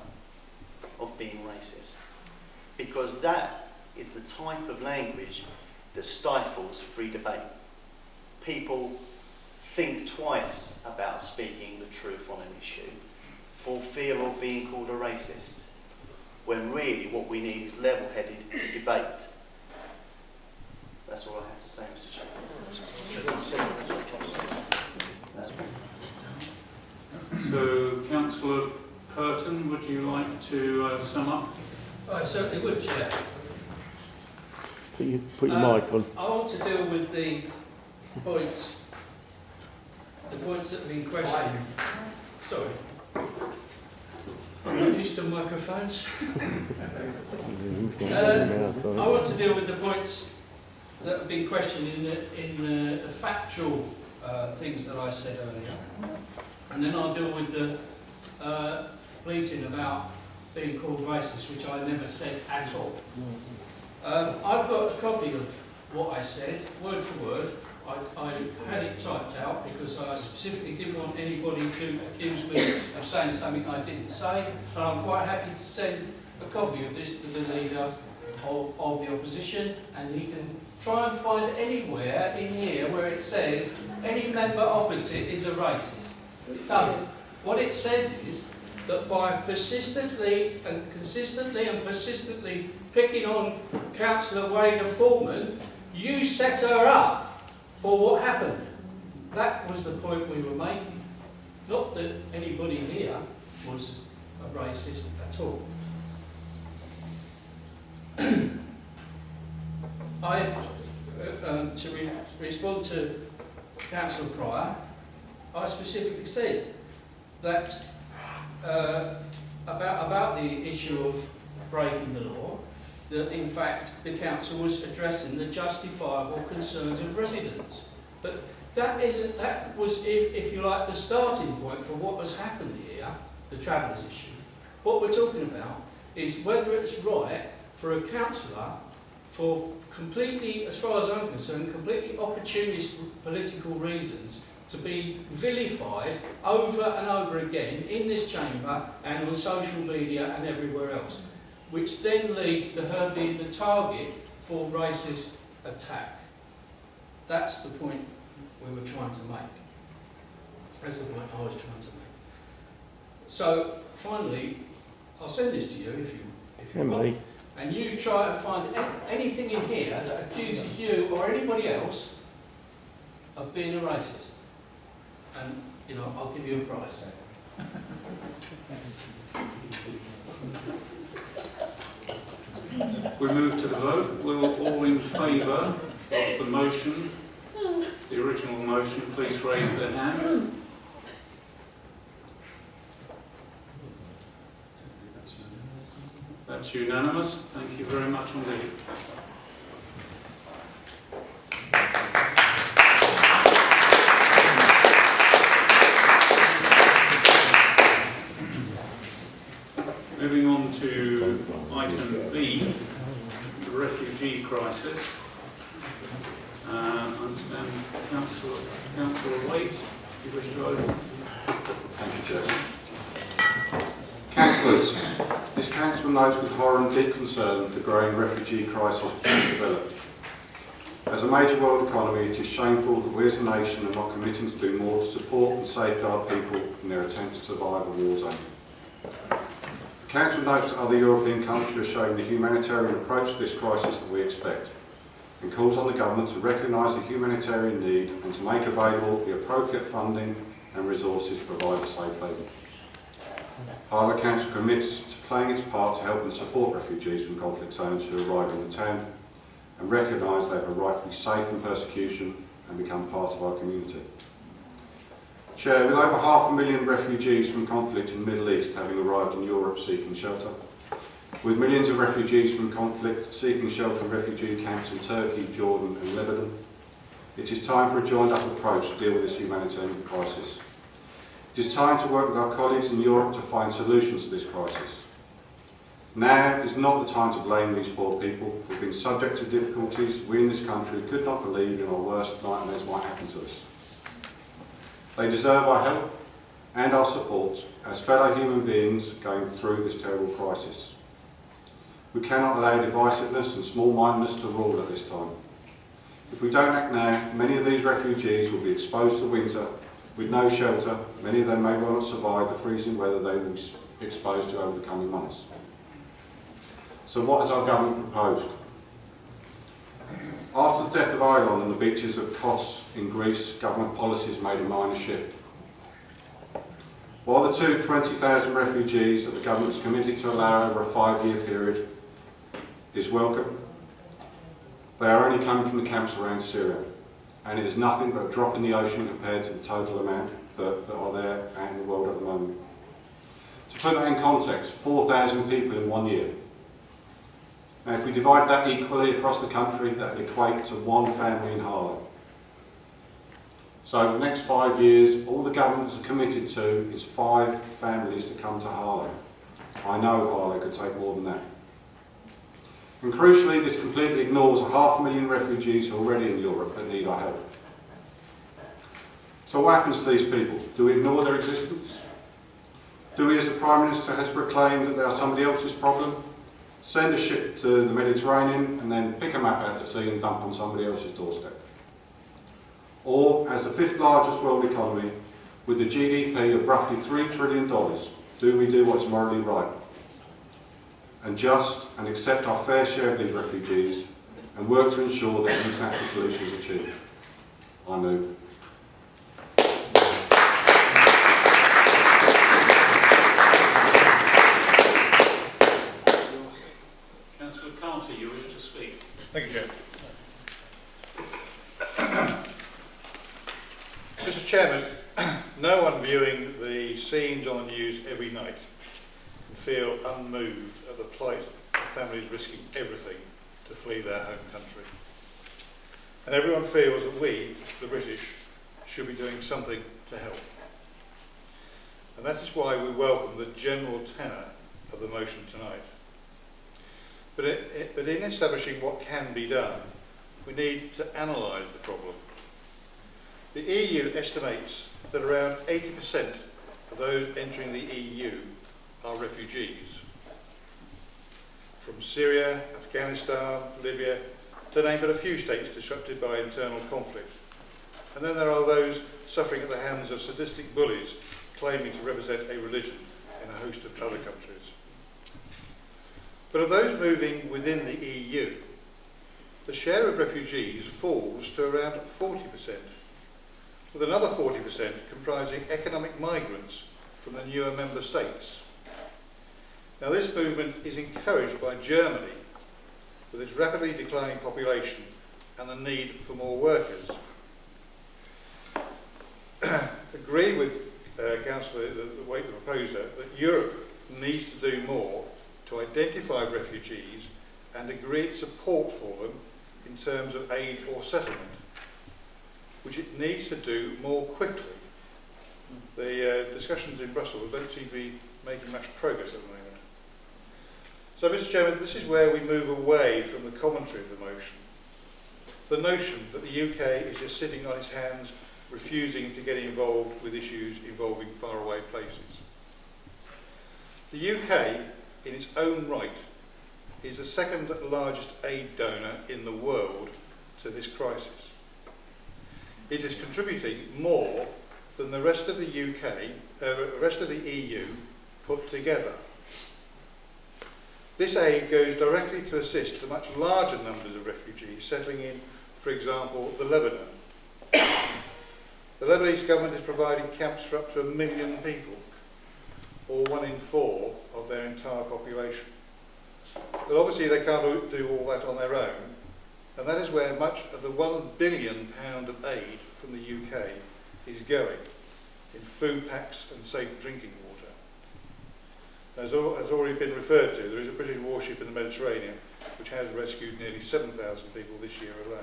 of being racist. Because that is the type of language that stifles free debate. People think twice about speaking the truth on an issue for fear of being called a racist, when really what we need is level-headed debate. That's all I have to say, Mr. Chairman. So, Councillor Curtin, would you like to sum up? I certainly would, Chair. Put your mic on. I want to deal with the points that have been questioned. Sorry. I'm not used to microphones. I want to deal with the points that have been questioned in the factual things that I said earlier. And then I'll deal with the bleating about being called racist, which I never said at all. I've got a copy of what I said, word for word. I had it typed out because I specifically didn't want anybody to accuse me of saying something I didn't say. And I'm quite happy to send a copy of this to the leader of the opposition, and he can try and find anywhere in here where it says any member opposite is a racist. It doesn't. What it says is that by persistently and persistently picking on Councillor Wade Foreman, you set her up for what happened. That was the point we were making. Not that anybody here was a racist at all. To respond to Councillor Pryor, I specifically said that about the issue of breaking the law, that in fact the council was addressing the justifiable concerns of residents. But that was, if you like, the starting point for what has happened here, the travellers issue. What we're talking about is whether it's right for a councillor, for completely, as far as I'm concerned, completely opportunist political reasons, to be vilified over and over again in this chamber and on social media and everywhere else, which then leads to her being the target for racist attack. That's the point we were trying to make. That's the point I was trying to make. So, finally, I'll send this to you if you want. And you try and find anything in here that accuses you or anybody else of being a racist. And, you know, I'll give you a prize. We move to the vote. Will all in favour of the motion, the original motion, please raise their hand. That's unanimous. Thank you very much indeed. Moving on to item B, the refugee crisis. I understand Councillor Waite, you wish to open. Thank you, Chair. Councillors, this council notes with horror and deep concern the growing refugee crisis which has developed. As a major world economy, it is shameful that we as a nation are not committing to do more to support and safeguard people in their attempt to survive a war zone. The council notes that other European countries are showing the humanitarian approach to this crisis that we expect, and calls on the government to recognise the humanitarian need and to make available the appropriate funding and resources to provide a safe haven. Harlow Council commits to playing its part to help and support refugees from conflict zones who arrive in the town and recognise they have a right to be safe from persecution and become part of our community. Chair, with over 500,000 refugees from conflict in the Middle East having arrived in Europe seeking shelter, with millions of refugees from conflict seeking shelter in refugee camps in Turkey, Jordan and Lebanon, It is time for a joined-up approach to deal with this humanitarian crisis. It is time to work with our colleagues in Europe to find solutions to this crisis. Now is not the time to blame these poor people who have been subject to difficulties we in this country could not believe in our worst nightmares might happen to us. They deserve our help and our support as fellow human beings going through this terrible crisis. We cannot allow divisiveness and small-mindedness to rule at this time. If we don't act now, many of these refugees will be exposed to winter with no shelter. Many of them may well not survive the freezing weather they will be exposed to over the coming months. So what has our government proposed? After the death of Ailon and the beaches of Kos in Greece, government policies made a minor shift. While the 20,000 refugees that the government is committed to allow over a 5-year period is welcome, they are only coming from the camps around Syria, and it is nothing but a drop in the ocean compared to the total amount that are there out in the world at the moment. To put that in context, 4,000 people in 1 year. Now, if we divide that equally across the country, that would equate to one family in Harlow. So over the next 5 years, all the governments are committed to is 5 families to come to Harlow. I know Harlow could take more than that. And crucially, this completely ignores 500,000 refugees already in Europe that need our help. So what happens to these people? Do we ignore their existence? Do we, as the Prime Minister has proclaimed, that they are somebody else's problem? Send a ship to the Mediterranean and then pick them up out of the sea and dump on somebody else's doorstep? Or, as the 5th largest world economy, with a GDP of roughly $3 trillion, do we do what is morally right? And just and accept our fair share of these refugees and work to ensure that an international solution is achieved? I move. Councillor Carter, you wish to speak. Thank you, Chair. Mr. Chairman, no one viewing the scenes on the news every night can feel unmoved at the plight of families risking everything to flee their home country. And everyone feels that we, the British, should be doing something to help. And that is why we welcome the general tenor of the motion tonight. But in establishing what can be done, we need to analyse the problem. The EU estimates that around 80% of those entering the EU are refugees. From Syria, Afghanistan, Libya, to name but a few states disrupted by internal conflict. And then there are those suffering at the hands of sadistic bullies claiming to represent a religion in a host of other countries. But of those moving within the EU, the share of refugees falls to around 40%, with another 40% comprising economic migrants from the newer member states. Now, this movement is encouraged by Germany, with its rapidly declining population and the need for more workers. Agree with Councillor Waite, the proposer, that Europe needs to do more to identify refugees and agree its support for them in terms of aid or settlement, which it needs to do more quickly. The discussions in Brussels don't seem to be making much progress at the moment. So, Mr. Chairman, this is where we move away from the commentary of the motion. The notion that the UK is just sitting on its hands, refusing to get involved with issues involving faraway places. The UK, in its own right, is the second largest aid donor in the world to this crisis. It is contributing more than the rest of the rest of the EU put together. This aid goes directly to assist the much larger numbers of refugees settling in, for example, the Lebanon. The Lebanese government is providing camps for up to 1 million people, or 1 in 4 of their entire population. But obviously they can't do all that on their own, and that is where much of the £1 billion of aid from the UK is going, in food packs and safe drinking water. As already been referred to, there is a British warship in the Mediterranean which has rescued nearly 7,000 people this year alone.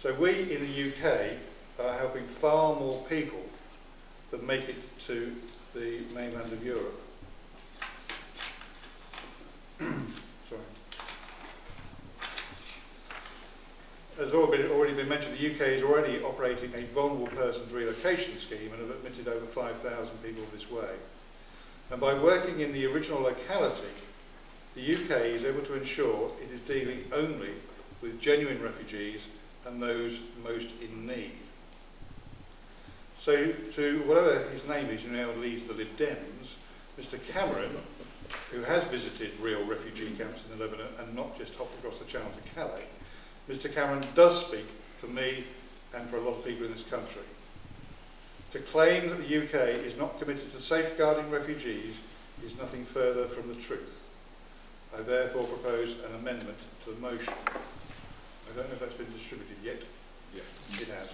So we in the UK are helping far more people than make it to the mainland of Europe. Sorry. As already been mentioned, the UK is already operating a vulnerable persons relocation scheme and have admitted over 5,000 people this way. And by working in the original locality, the UK is able to ensure it is dealing only with genuine refugees and those most in need. So to whatever his name is, who now leads the Lib Dems, Mr Cameron, who has visited real refugee camps in the Lebanon and not just hopped across the channel to Calais, Mr Cameron does speak for me and for a lot of people in this country. To claim that the UK is not committed to safeguarding refugees is nothing further from the truth. I therefore propose an amendment to the motion. I don't know if that's been distributed yet. Yeah, it has.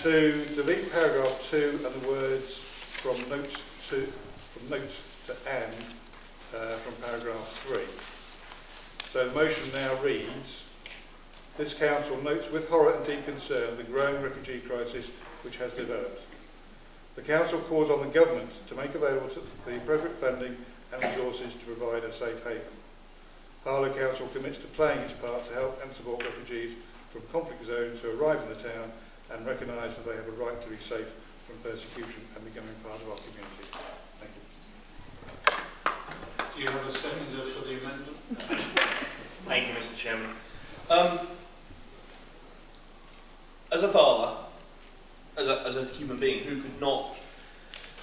To delete paragraph 2 and the words from notes to and from paragraph 3. So the motion now reads, this council notes with horror and deep concern the growing refugee crisis which has developed. The council calls on the government to make available the appropriate funding and resources to provide a safe haven. Harlow Council commits to playing its part to help and support refugees from conflict zones who arrive in the town and recognise that they have a right to be safe from persecution and becoming part of our community. Thank you. Do you have a seconder for the amendment? Thank you, Mr Chairman. As a father, as a human being who could not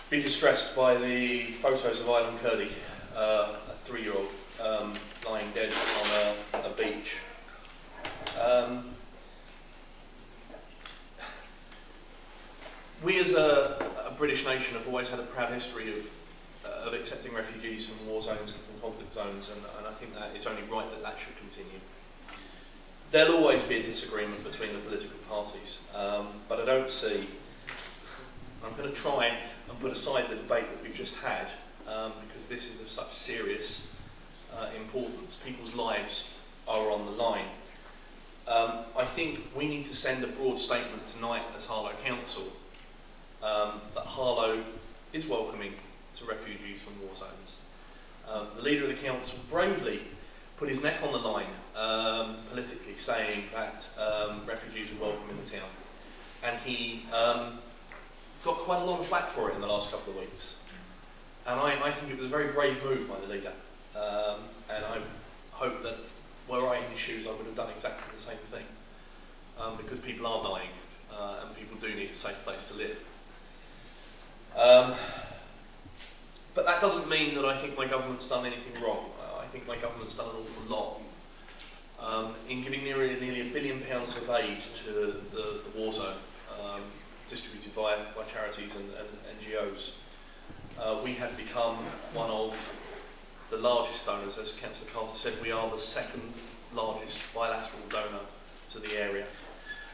be distressed by the photos of Island Curdy, a 3-year-old lying dead on a beach, we as a British nation have always had a proud history of accepting refugees from war zones and from conflict zones, and I think that it's only right that that should continue. There'll always be a disagreement between the political parties, but I don't see. I'm going to try and put aside the debate that we've just had, because this is of such serious importance. People's lives are on the line. I think we need to send a broad statement tonight as Harlow Council that Harlow is welcoming to refugees from war zones. The leader of the council bravely put his neck on the line politically, saying that refugees are welcome in the town, and he got quite a lot of flack for it in the last couple of weeks, and I think it was a very brave move by the leader, and I hope that were I in his shoes I would have done exactly the same thing, because people are dying and people do need a safe place to live. But that doesn't mean that I think my government's done anything wrong. I think my government's done an awful lot in giving nearly £1 billion of aid to the war zone, distributed by charities and NGOs. We have become one of the largest donors. As Councillor Carter said, we are the second largest bilateral donor to the area.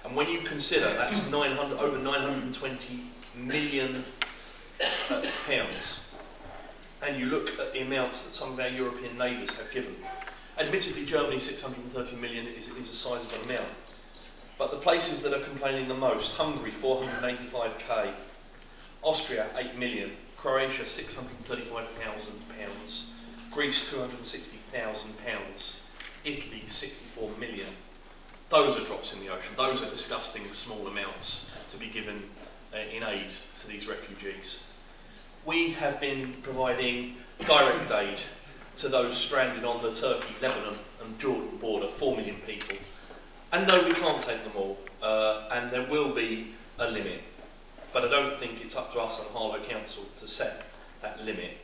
And when you consider that's over 920 million pounds, and you look at the amounts that some of our European neighbours have given. Admittedly, Germany 630 million is a sizable amount, but the places that are complaining the most: Hungary 485k, Austria 8 million, Croatia 635,000 pounds, Greece 260,000 pounds, Italy 64 million. Those are drops in the ocean. Those are disgusting small amounts to be given in aid to these refugees. We have been providing direct aid to those stranded on the Turkey, Lebanon and Jordan border, 4 million people. And no, we can't take them all, and there will be a limit. But I don't think it's up to us on Harlow Council to set that limit.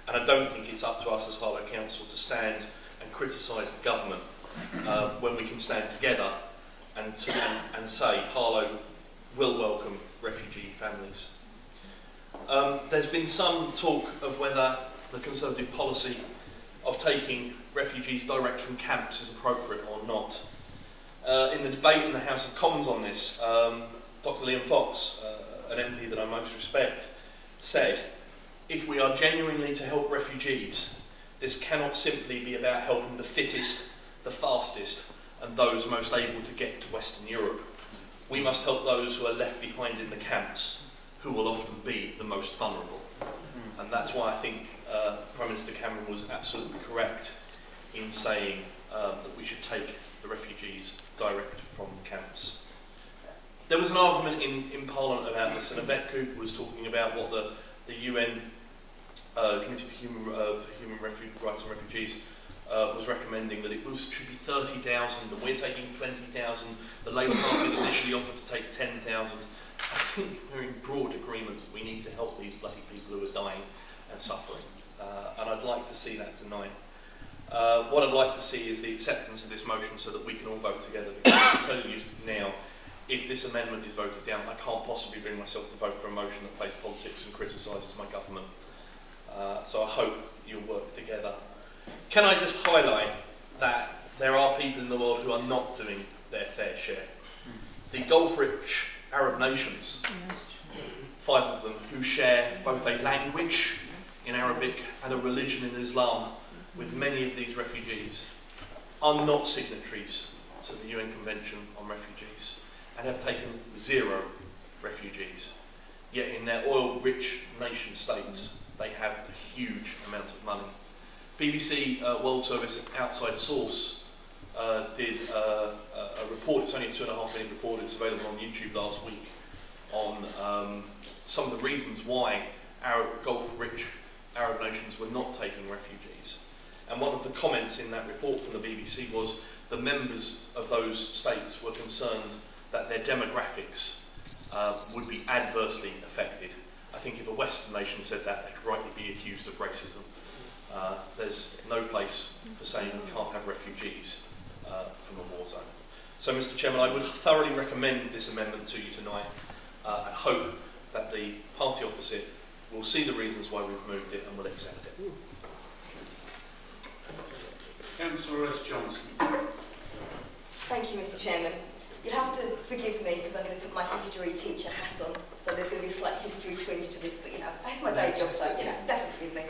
And I don't think it's up to us as Harlow Council to stand and criticise the government when we can stand together and say Harlow will welcome refugee families. There's been some talk of whether the Conservative policy of taking refugees direct from camps is appropriate or not. In the debate in the House of Commons on this, Dr. Liam Fox, an MP that I most respect, said, if we are genuinely to help refugees, this cannot simply be about helping the fittest, the fastest and those most able to get to Western Europe. We must help those who are left behind in the camps, who will often be the most vulnerable. And that's why I think Prime Minister Cameron was absolutely correct in saying that we should take the refugees direct from camps. There was an argument in Parliament about this, and Yvette Cooper was talking about what the UN Committee for Human Rights and Refugees was recommending, that it should be 30,000 and we're taking 20,000. The Labour Party initially offered to take 10,000. I think we're in broad agreement that we need to help these bloody people who are dying and suffering. And I'd like to see that tonight. What I'd like to see is the acceptance of this motion so that we can all vote together, because I can tell you now, if this amendment is voted down, I can't possibly bring myself to vote for a motion that plays politics and criticises my government. So I hope you'll work together. Can I just highlight that there are people in the world who are not doing their fair share? The Gulf-rich Arab nations, 5 of them, who share both a language in Arabic and a religion in Islam with many of these refugees, are not signatories to the UN Convention on Refugees and have taken 0 refugees. Yet in their oil-rich nation states, they have a huge amount of money. BBC World Service Outside Source did a report, it's only a 2.5 minute report, it's available on YouTube last week, on some of the reasons why Gulf-rich Arab nations were not taking refugees. And one of the comments in that report from the BBC was the members of those states were concerned that their demographics would be adversely affected. I think if a Western nation said that, they could rightly be accused of racism. There's no place for saying we can't have refugees from a war zone. So, Mr. Chairman, I would thoroughly recommend this amendment to you tonight. I hope that the party opposite will see the reasons why we've moved it and will accept it. Councillor S. Johnson. Thank you, Mr. Chairman. You'll have to forgive me because I'm going to put my history teacher hat on, so there's going to be a slight history twinge to this, but that's my day job, so you have to forgive me.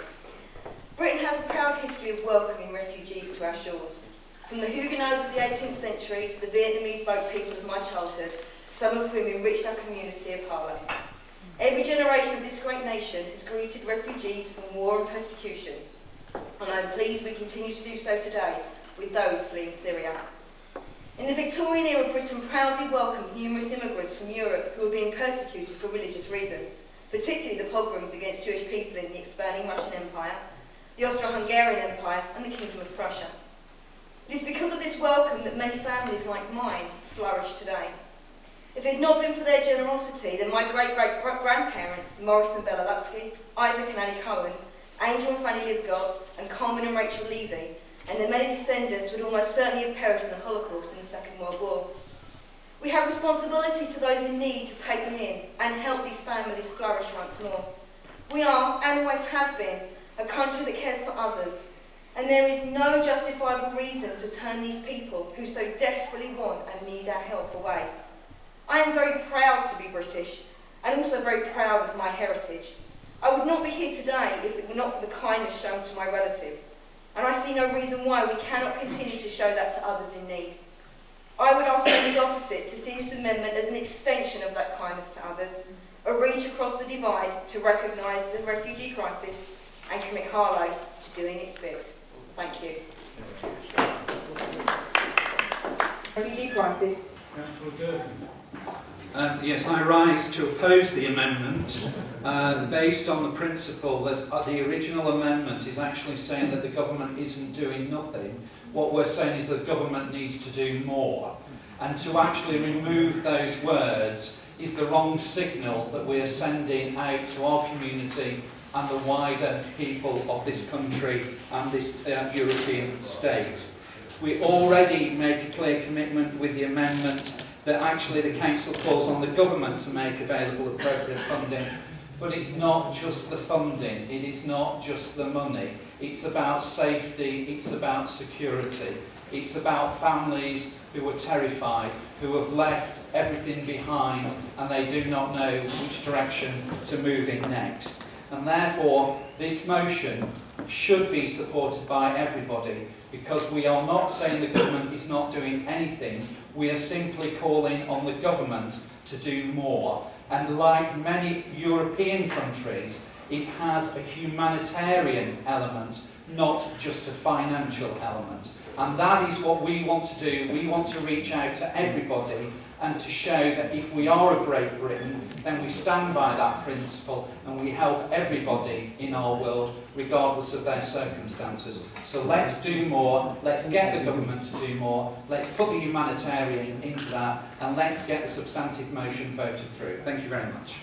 Britain has a proud history of welcoming refugees to our shores. From the Huguenots of the 18th century to the Vietnamese boat people of my childhood, some of whom enriched our community of Harlow. Every generation of this great nation has greeted refugees from war and persecution, and I'm pleased we continue to do so today with those fleeing Syria. In the Victorian era, Britain proudly welcomed numerous immigrants from Europe who were being persecuted for religious reasons, particularly the pogroms against Jewish people in the expanding Russian Empire, the Austro-Hungarian Empire and the Kingdom of Prussia. It is because of this welcome that many families like mine flourish today. If it had not been for their generosity, then my great-great-grandparents, Maurice and Bella Lutsky, Isaac and Annie Cohen, Angel and Fanny Livgott, and Coleman and Rachel Levy, and their many descendants would almost certainly have perished in the Holocaust in the Second World War. We have responsibility to those in need to take them in and help these families flourish once more. We are, and always have been, a country that cares for others, and there is no justifiable reason to turn these people who so desperately want and need our help away. I am very proud to be British, and also very proud of my heritage. I would not be here today if it were not for the kindness shown to my relatives, and I see no reason why we cannot continue to show that to others in need. I would ask members opposite to see this amendment as an extension of that kindness to others, a reach across the divide to recognise the refugee crisis and commit Harlow to doing its bit. Thank you. Refugee crisis. Councillor Durkin. Yes, I rise to oppose the amendment based on the principle that the original amendment is actually saying that the government isn't doing nothing. What we're saying is that the government needs to do more. And to actually remove those words is the wrong signal that we're sending out to our community and the wider people of this country and this European state. We already make a clear commitment with the amendment that actually the council calls on the government to make available appropriate funding. But it's not just the funding, it is not just the money. It's about safety, it's about security. It's about families who are terrified, who have left everything behind and they do not know which direction to move in next. And therefore, this motion should be supported by everybody, because we are not saying the government is not doing anything, we are simply calling on the government to do more. And like many European countries, it has a humanitarian element, not just a financial element. And that is what we want to do. We want to reach out to everybody and to show that if we are a Great Britain, then we stand by that principle and we help everybody in our world, regardless of their circumstances. So let's do more, let's get the government to do more, let's put the humanitarian into that, and let's get the substantive motion voted through. Thank you very much.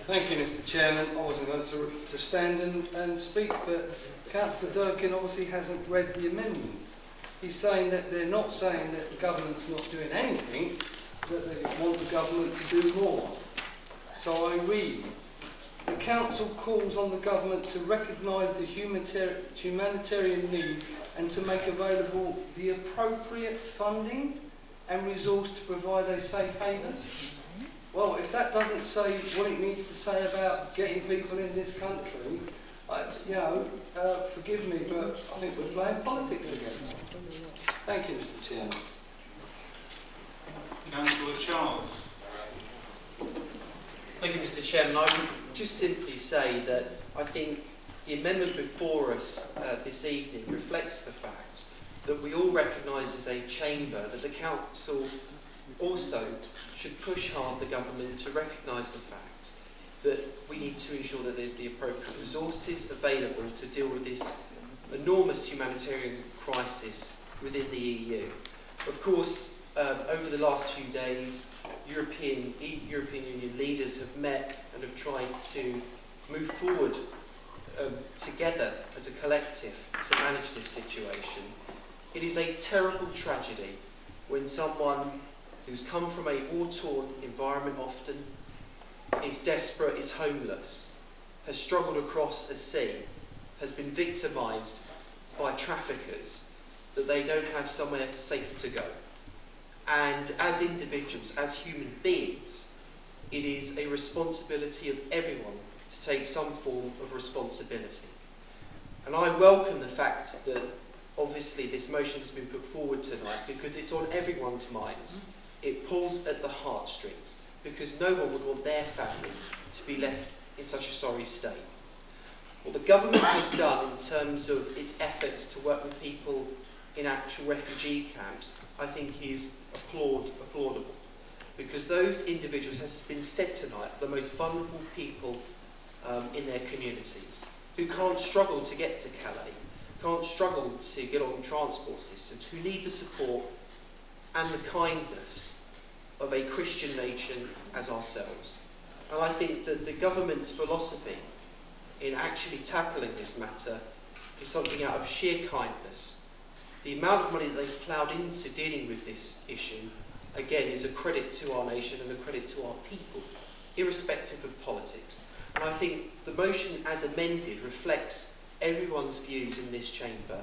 Thank you, Mr. Chairman. I wasn't going to stand and speak, but Councillor Durkin obviously hasn't read the amendment. He's saying that they're not saying that the government's not doing anything, that they want the government to do more. So I read, the Council calls on the government to recognise the humanitarian need and to make available the appropriate funding and resource to provide a safe haven. Well, if that doesn't say what it needs to say about getting people in this country, forgive me, but I think we're playing politics again. Thank you, Mr. Chairman. Councillor Charles. Thank you, Mr. Chairman. I would just simply say that I think the amendment before us this evening reflects the fact that we all recognise as a chamber that the Council also should push hard the government to recognise the fact that we need to ensure that there's the appropriate resources available to deal with this enormous humanitarian crisis within the EU. Of course, over the last few days, European Union leaders have met and have tried to move forward together as a collective to manage this situation. It is a terrible tragedy when someone who's come from a war-torn environment often, is desperate, is homeless, has struggled across a sea, has been victimised by traffickers, that they don't have somewhere safe to go. And as individuals, as human beings, it is a responsibility of everyone to take some form of responsibility. And I welcome the fact that obviously this motion has been put forward tonight because it's on everyone's minds. It pulls at the heartstrings because no one would want their family to be left in such a sorry state. What the government has done in terms of its efforts to work with people in actual refugee camps, I think is applaudable. Because those individuals, as has been said tonight, are the most vulnerable people in their communities, who can't struggle to get to Calais, can't struggle to get on transport systems, who need the support and the kindness of a Christian nation as ourselves. And I think that the government's philosophy in actually tackling this matter is something out of sheer kindness. The amount of money that they've ploughed into dealing with this issue, again, is a credit to our nation and a credit to our people, irrespective of politics. And I think the motion as amended reflects everyone's views in this chamber,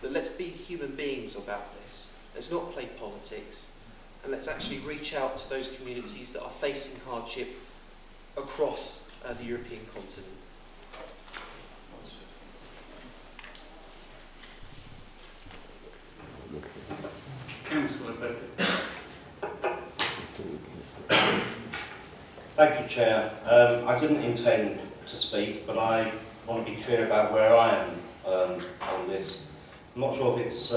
that let's be human beings about this. Let's not play politics, and let's actually reach out to those communities that are facing hardship across the European continent. Councillor Beckett. Thank you, Chair. I didn't intend to speak, but I want to be clear about where I am on this. I'm not sure if it's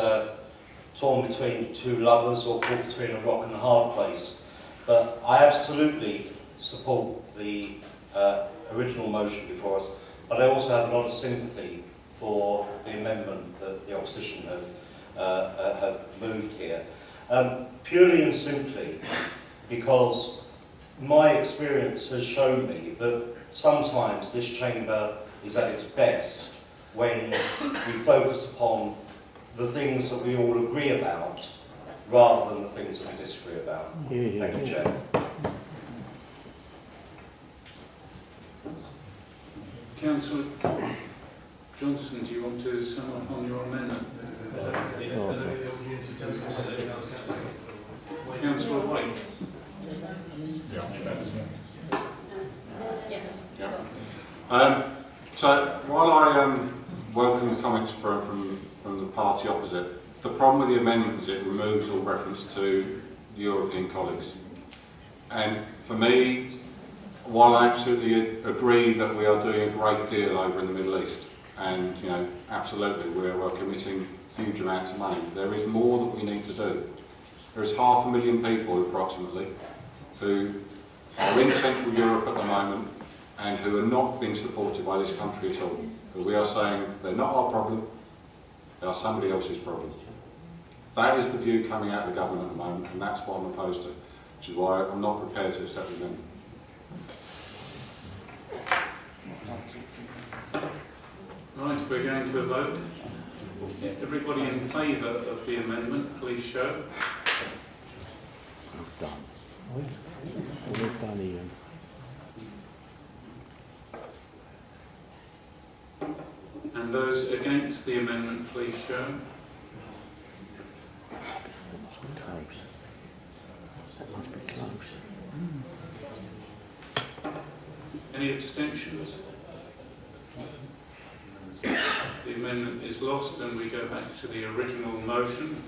torn between two lovers or caught between a rock and a hard place, but I absolutely support the original motion before us, but I also have a lot of sympathy for the amendment that the opposition have moved here. Purely and simply because my experience has shown me that sometimes this chamber is at its best when we focus upon the things that we all agree about rather than the things that we disagree about. Thank you, Chair. Councillor Johnson, do you want to sum up on your amendment? Councillor White. So while I welcome the comments from the party opposite, the problem with the amendment is it removes all reference to European colleagues. And for me, while I absolutely agree that we are doing a great deal over in the Middle East, and absolutely we're committing huge amounts of money, there is more that we need to do. There is 500,000 people approximately who are in Central Europe at the moment and who are not being supported by this country at all. But we are saying they're not our problem, they are somebody else's problem. That is the view coming out of the government at the moment, and that's what I'm opposed to, which is why I'm not prepared to accept the amendment. Right, we're going to a vote. Everybody in favour of the amendment, please show. And those against the amendment, please show. Any abstentions? The amendment is lost and we go back to the original motion.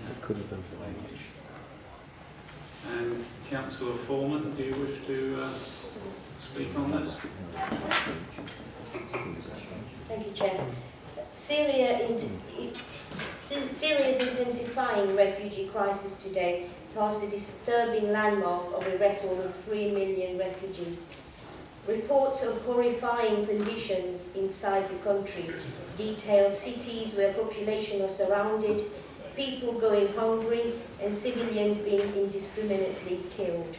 And Councillor Foreman, do you wish to speak on this? Thank you, Chair. Syria's intensifying refugee crisis today passed a disturbing landmark of a record of 3 million refugees. Reports of horrifying conditions inside the country detail cities where population are surrounded, people going hungry, and civilians being indiscriminately killed.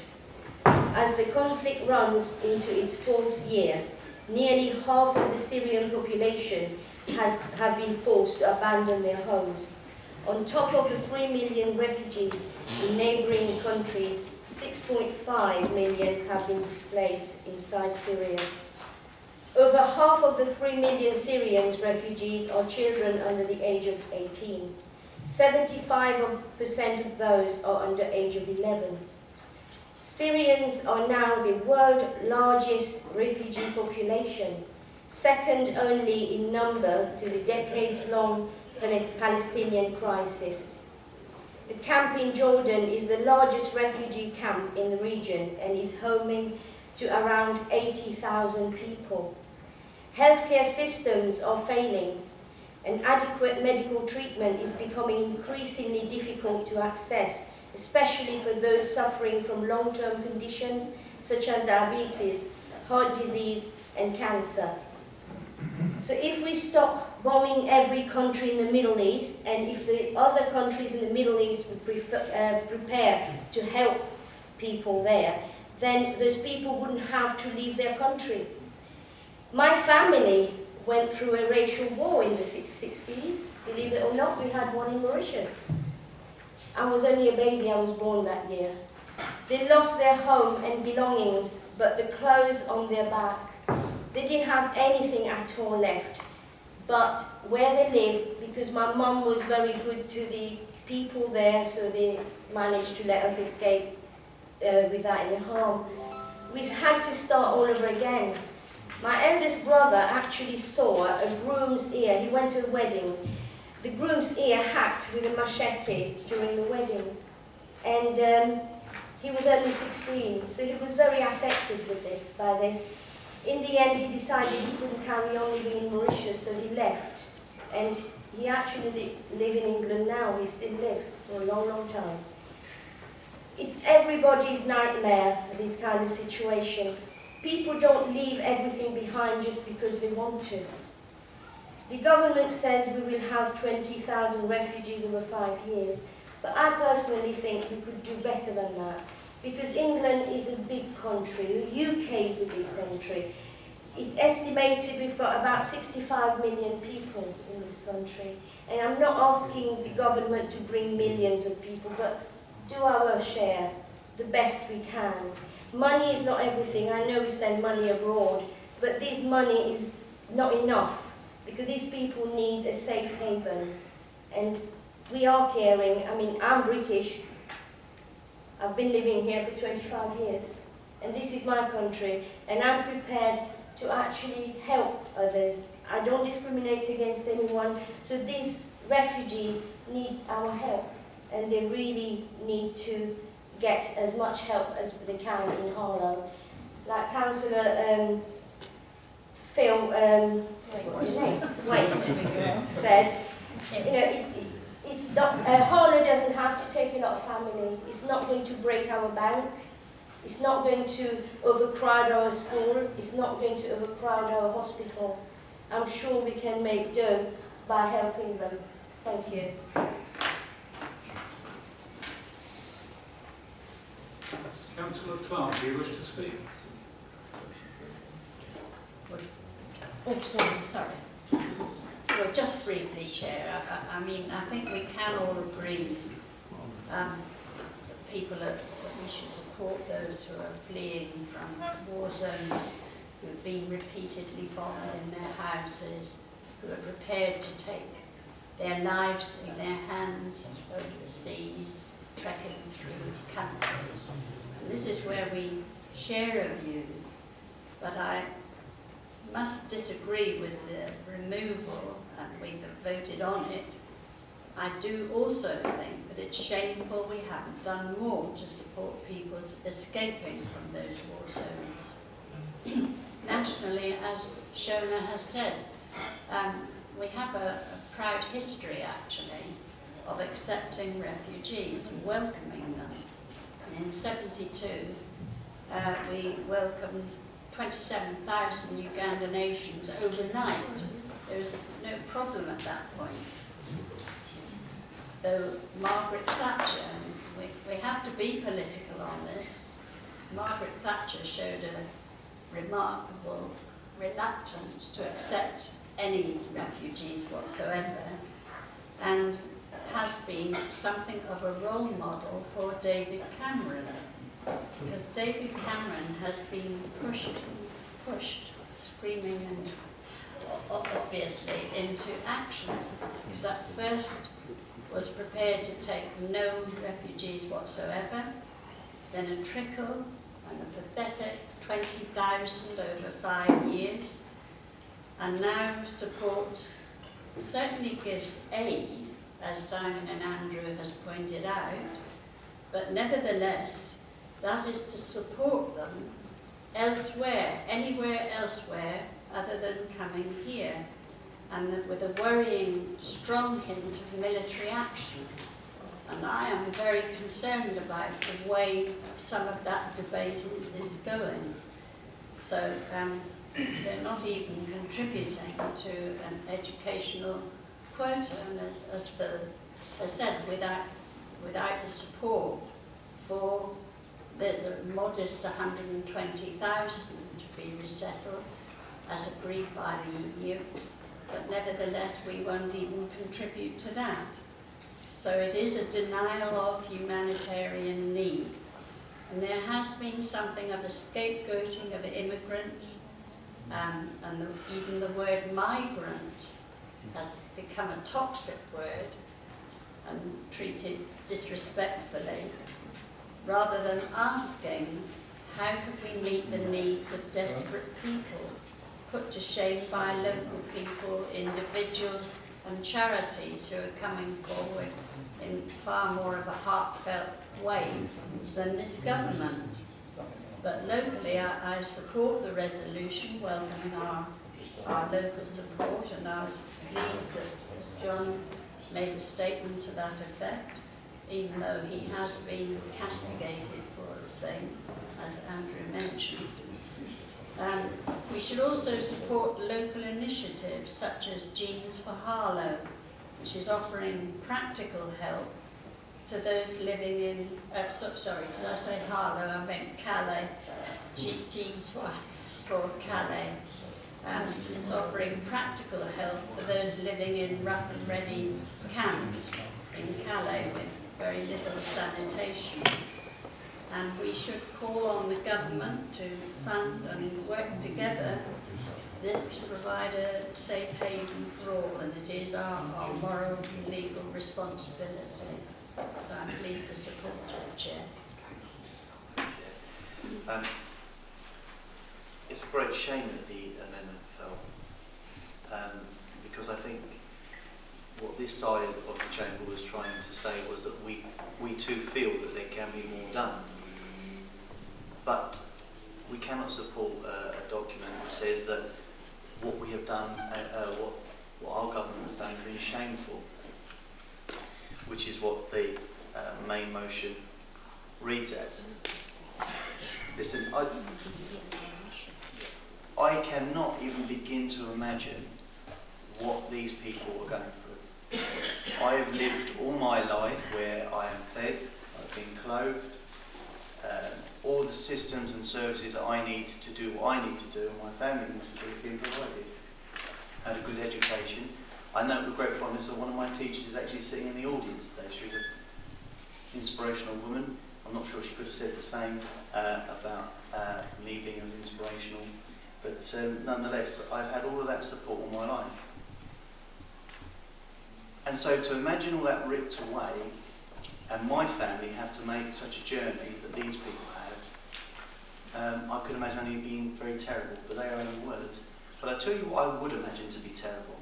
As the conflict runs into its 4th year, nearly half of the Syrian population have been forced to abandon their homes. On top of the 3 million refugees in neighbouring countries, 6.5 million have been displaced inside Syria. Over half of the 3 million Syrian refugees are children under the age of 18. 75% of those are under the age of 11. Syrians are now the world's largest refugee population, second only in number to the decades-long Palestinian crisis. The camp in Jordan is the largest refugee camp in the region and is homing to around 80,000 people. Healthcare systems are failing, and adequate medical treatment is becoming increasingly difficult to access, especially for those suffering from long-term conditions such as diabetes, heart disease, and cancer. So if we stop bombing every country in the Middle East, and if the other countries in the Middle East would prepare to help people there, then those people wouldn't have to leave their country. My family went through a racial war in the 60s. Believe it or not, we had one in Mauritius. I was only a baby, I was born that year. They lost their home and belongings, but the clothes on their back. They didn't have anything at all left. But where they lived, because my mum was very good to the people there, so they managed to let us escape without any harm. We had to start all over again. My eldest brother actually saw a groom's ear. He went to a wedding. The groom's ear hacked with a machete during the wedding. And he was only 16, so he was very affected by this. In the end, he decided he couldn't carry on living in Mauritius, so he left. And he actually lives in England now. He still lives for a long, long time. It's everybody's nightmare, this kind of situation. People don't leave everything behind just because they want to. The government says we will have 20,000 refugees over 5 years, but I personally think we could do better than that. Because England is a big country, the UK is a big country. It's estimated we've got about 65 million people in this country. And I'm not asking the government to bring millions of people, but do our share, the best we can. Money is not everything. I know we send money abroad, but this money is not enough because these people need a safe haven. And we are caring. I mean, I'm British. I've been living here for 25 years. and this is my country, and I'm prepared to actually help others. I don't discriminate against anyone, so these refugees need our help, and they really need to get as much help as they can in Harlow. Like Councillor Phil, what's his name? Waite said, you know, it's not, Harlow doesn't have to take a lot of family. It's not going to break our bank. It's not going to overcrowd our school. It's not going to overcrowd our hospital. I'm sure we can make do by helping them. Thank you. Councillor Clark, do you wish to speak? Oh, sorry. Well, just briefly, Chair. I mean, I think we can all agree that people that we should support those who are fleeing from war zones, who have been repeatedly bombed in their houses, who are prepared to take their lives in their hands over the seas, trekking through countries. And this is where we share a view, but I must disagree with the removal, and we've voted on it. I do also think that it's shameful we haven't done more to support people escaping from those war zones. Nationally, as Shona has said, we have a proud history, actually, of accepting refugees and welcoming them. And in '72, we welcomed 27,000 Uganda nations overnight. There was no problem at that point. Though Margaret Thatcher, we have to be political on this, Margaret Thatcher showed a remarkable reluctance to accept any refugees whatsoever, and has been something of a role model for David Cameron, because David Cameron has been pushed, screaming and obviously into action, because at first was prepared to take no refugees whatsoever, then a trickle and a pathetic 20,000 over 5 years, and now supports, certainly gives aid, as Simon and Andrew has pointed out, but nevertheless, that is to support them elsewhere, anywhere elsewhere other than coming here, and with a worrying strong hint of military action. And I am very concerned about the way some of that debate is going. So they're not even contributing to an educational quota, and as Phil has said, without the support for, there's a modest 120,000 to be resettled as agreed by the EU, but nevertheless we won't even contribute to that. So it is a denial of humanitarian need. And there has been something of a scapegoating of immigrants, and even the word migrant has become a toxic word and treated disrespectfully, rather than asking how could we meet the needs of desperate people, put to shame by local people, individuals and charities who are coming forward in far more of a heartfelt way than this government. But locally, I support the resolution, welcoming our local support, and I was pleased that John made a statement to that effect, even though he has been castigated for the same, as Andrew mentioned. We should also support local initiatives such as Jeans for Harlow, which is offering practical help to those living in, sorry, did I say Harlow? I meant Calais. Jeans for Calais. It's offering practical help for those living in rough and ready camps in Calais with very little sanitation. And we should call on the government to fund and work together this to provide a safe haven for all, and it is our moral and legal responsibility. So I'm pleased to support it, Chair. it's a great shame that the amendment fell, because I think what this side of the chamber was trying to say was that we too feel that there can be more done. But we cannot support a document that says that what we have done, what our government has done has been shameful, which is what the main motion reads as. Listen, I cannot even begin to imagine what these people are going through. I have lived all my life where I am fed, I've been clothed, all the systems and services that I need to do what I need to do and my family needs to do have been provided. Had a good education. I know with great fondness that one of my teachers is actually sitting in the audience today. She was an inspirational woman. I'm not sure she could have said the same about me being as inspirational, but nonetheless, I've had all of that support all my life. And so to imagine all that ripped away, and my family have to make such a journey that these people have, I could imagine only being very terrible, but they are only words. But I tell you what I would imagine to be terrible.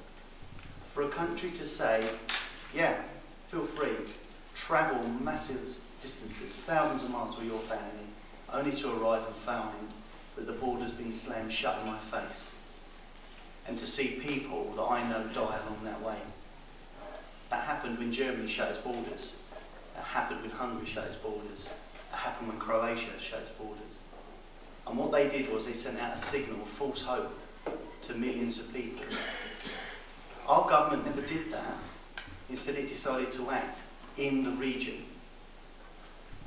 For a country to say, yeah, feel free, travel massive distances, thousands of miles with your family, only to arrive and find that the border's been slammed shut in my face. And to see people that I know die along that way. That happened when Germany shut its borders. That happened when Hungary shut its borders. That happened when Croatia shut its borders. And what they did was they sent out a signal of false hope to millions of people. Our government never did that. Instead it decided to act in the region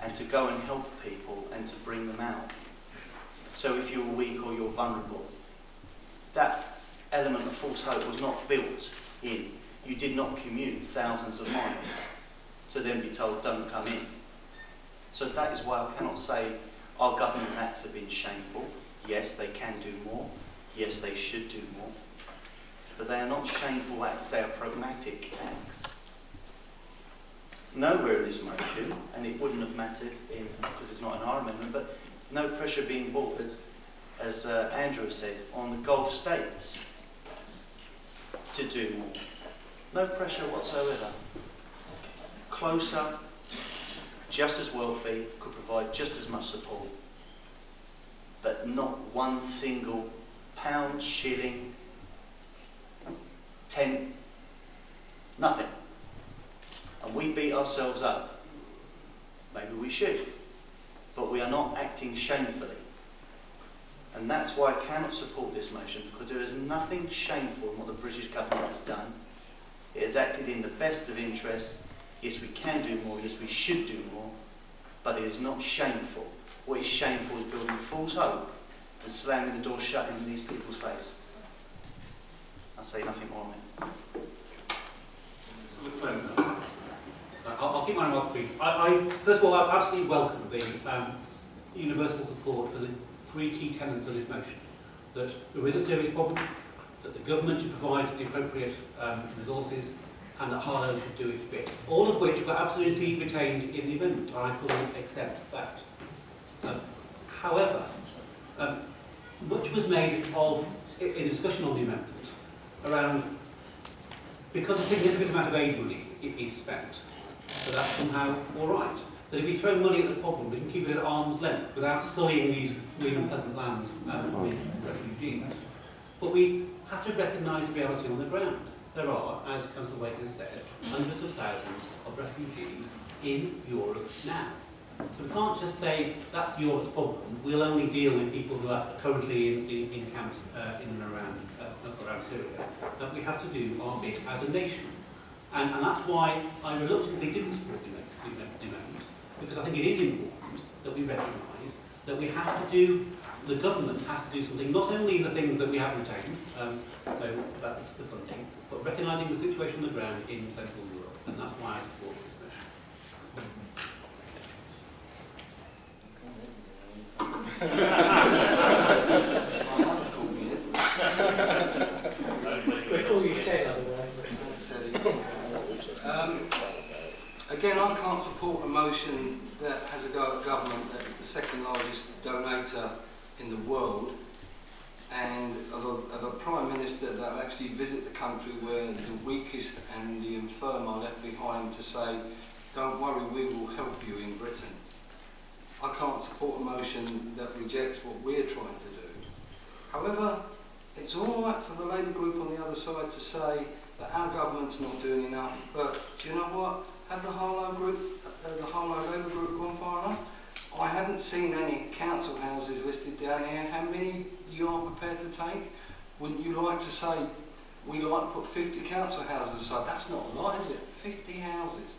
and to go and help people and to bring them out. So if you're weak or you're vulnerable, that element of false hope was not built in. You did not commute thousands of miles to then be told don't come in. So that is why I cannot say our government acts have been shameful. Yes, they can do more. Yes, they should do more. But they are not shameful acts, they are pragmatic acts. Nowhere in this motion, and it wouldn't have mattered because it's not an our amendment, but no pressure being brought, as Andrew said, on the Gulf states to do more. No pressure whatsoever. Closer, just as wealthy, could provide just as much support. But not one single pound, shilling, tent, nothing. And we beat ourselves up. Maybe we should. But we are not acting shamefully. And that's why I cannot support this motion, because there is nothing shameful in what the British government has done. It has acted in the best of interests. Yes, we can do more. Yes, we should do more. But it is not shameful. What is shameful is building false hope and slamming the door shut in these people's face. I'll say nothing more on it. I'll keep my remarks brief. First of all, I absolutely welcome the universal support for the three key tenets of this motion. That there is a serious problem, that the government should provide the appropriate resources, and that Harlow should do its bit. All of which were absolutely retained in the amendment, and I fully accept that. However, much was made of, in discussion on the amendment, around, because a significant amount of aid money is spent, so that's somehow all right. That if we throw money at the problem, we can keep it at arm's length without sullying these green and pleasant lands with refugees. But we have to recognise the reality on the ground. There are, as Councillor Wake has said, hundreds of thousands of refugees in Europe now. So we can't just say that's Europe's problem. We'll only deal with people who are currently in camps in and around Syria. But we have to do our bit as a nation. And that's why I reluctantly didn't support the amendment, because I think it is important that we recognise that we have to do, the government has to do something, not only the things that we have retained, so about the funding, but recognising the situation on the ground in Central Europe, and that's why I support this Again, I can't support a motion that has a go at government that is the second largest donator in the world and of a Prime Minister that will actually visit the country where the weakest and the infirm are left behind to say, don't worry, we will help you in Britain. I can't support a motion that rejects what we're trying to do. However, it's all right for the Labour group on the other side to say that our government's not doing enough, but do you know what? Have the Harlow Labour group gone far enough? I haven't seen any council houses listed down here. How many you are prepared to take? Wouldn't you like to say, we like to put 50 council houses aside? That's not a lot, is it? 50 houses.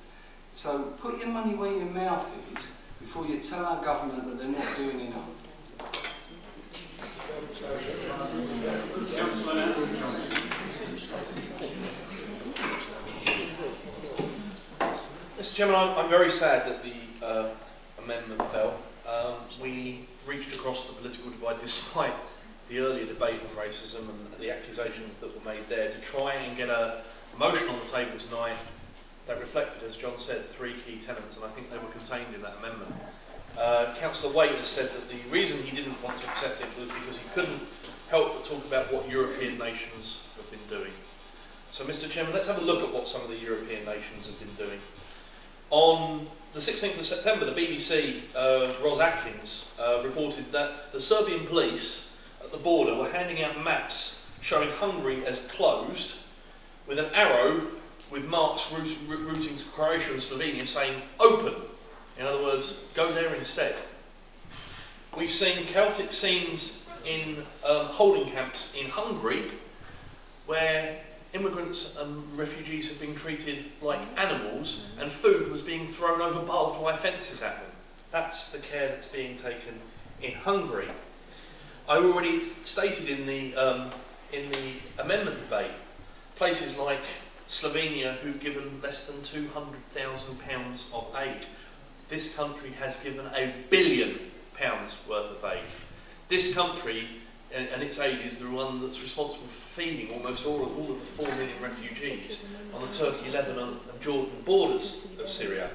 So put your money where your mouth is before you tell our government that they're not doing enough. Mr. Chairman, I'm very sad that the amendment fell. We reached across the political divide despite the earlier debate on racism and the accusations that were made there to try and get a motion on the table tonight that reflected, as John said, 3 key tenets, and I think they were contained in that amendment. Councillor Waite has said that the reason he didn't want to accept it was because he couldn't help but talk about what European nations have been doing. So, Mr. Chairman, let's have a look at what some of the European nations have been doing. On the 16th of September, the BBC, Ros Atkins, reported that the Serbian police at the border were handing out maps showing Hungary as closed, with an arrow with marks routing to Croatia and Slovenia saying open. In other words, go there instead. We've seen chaotic scenes in holding camps in Hungary where immigrants and refugees have been treated like animals and food was being thrown over barbed wire fences at them. That's the care that's being taken in Hungary. I already stated in the amendment debate, places like Slovenia who've given less than £200,000 of aid. This country has given £1 billion worth of aid. This country and its aid is the one that's responsible for feeding almost all of the 4 million refugees on the Turkey, Lebanon and Jordan borders of Syria.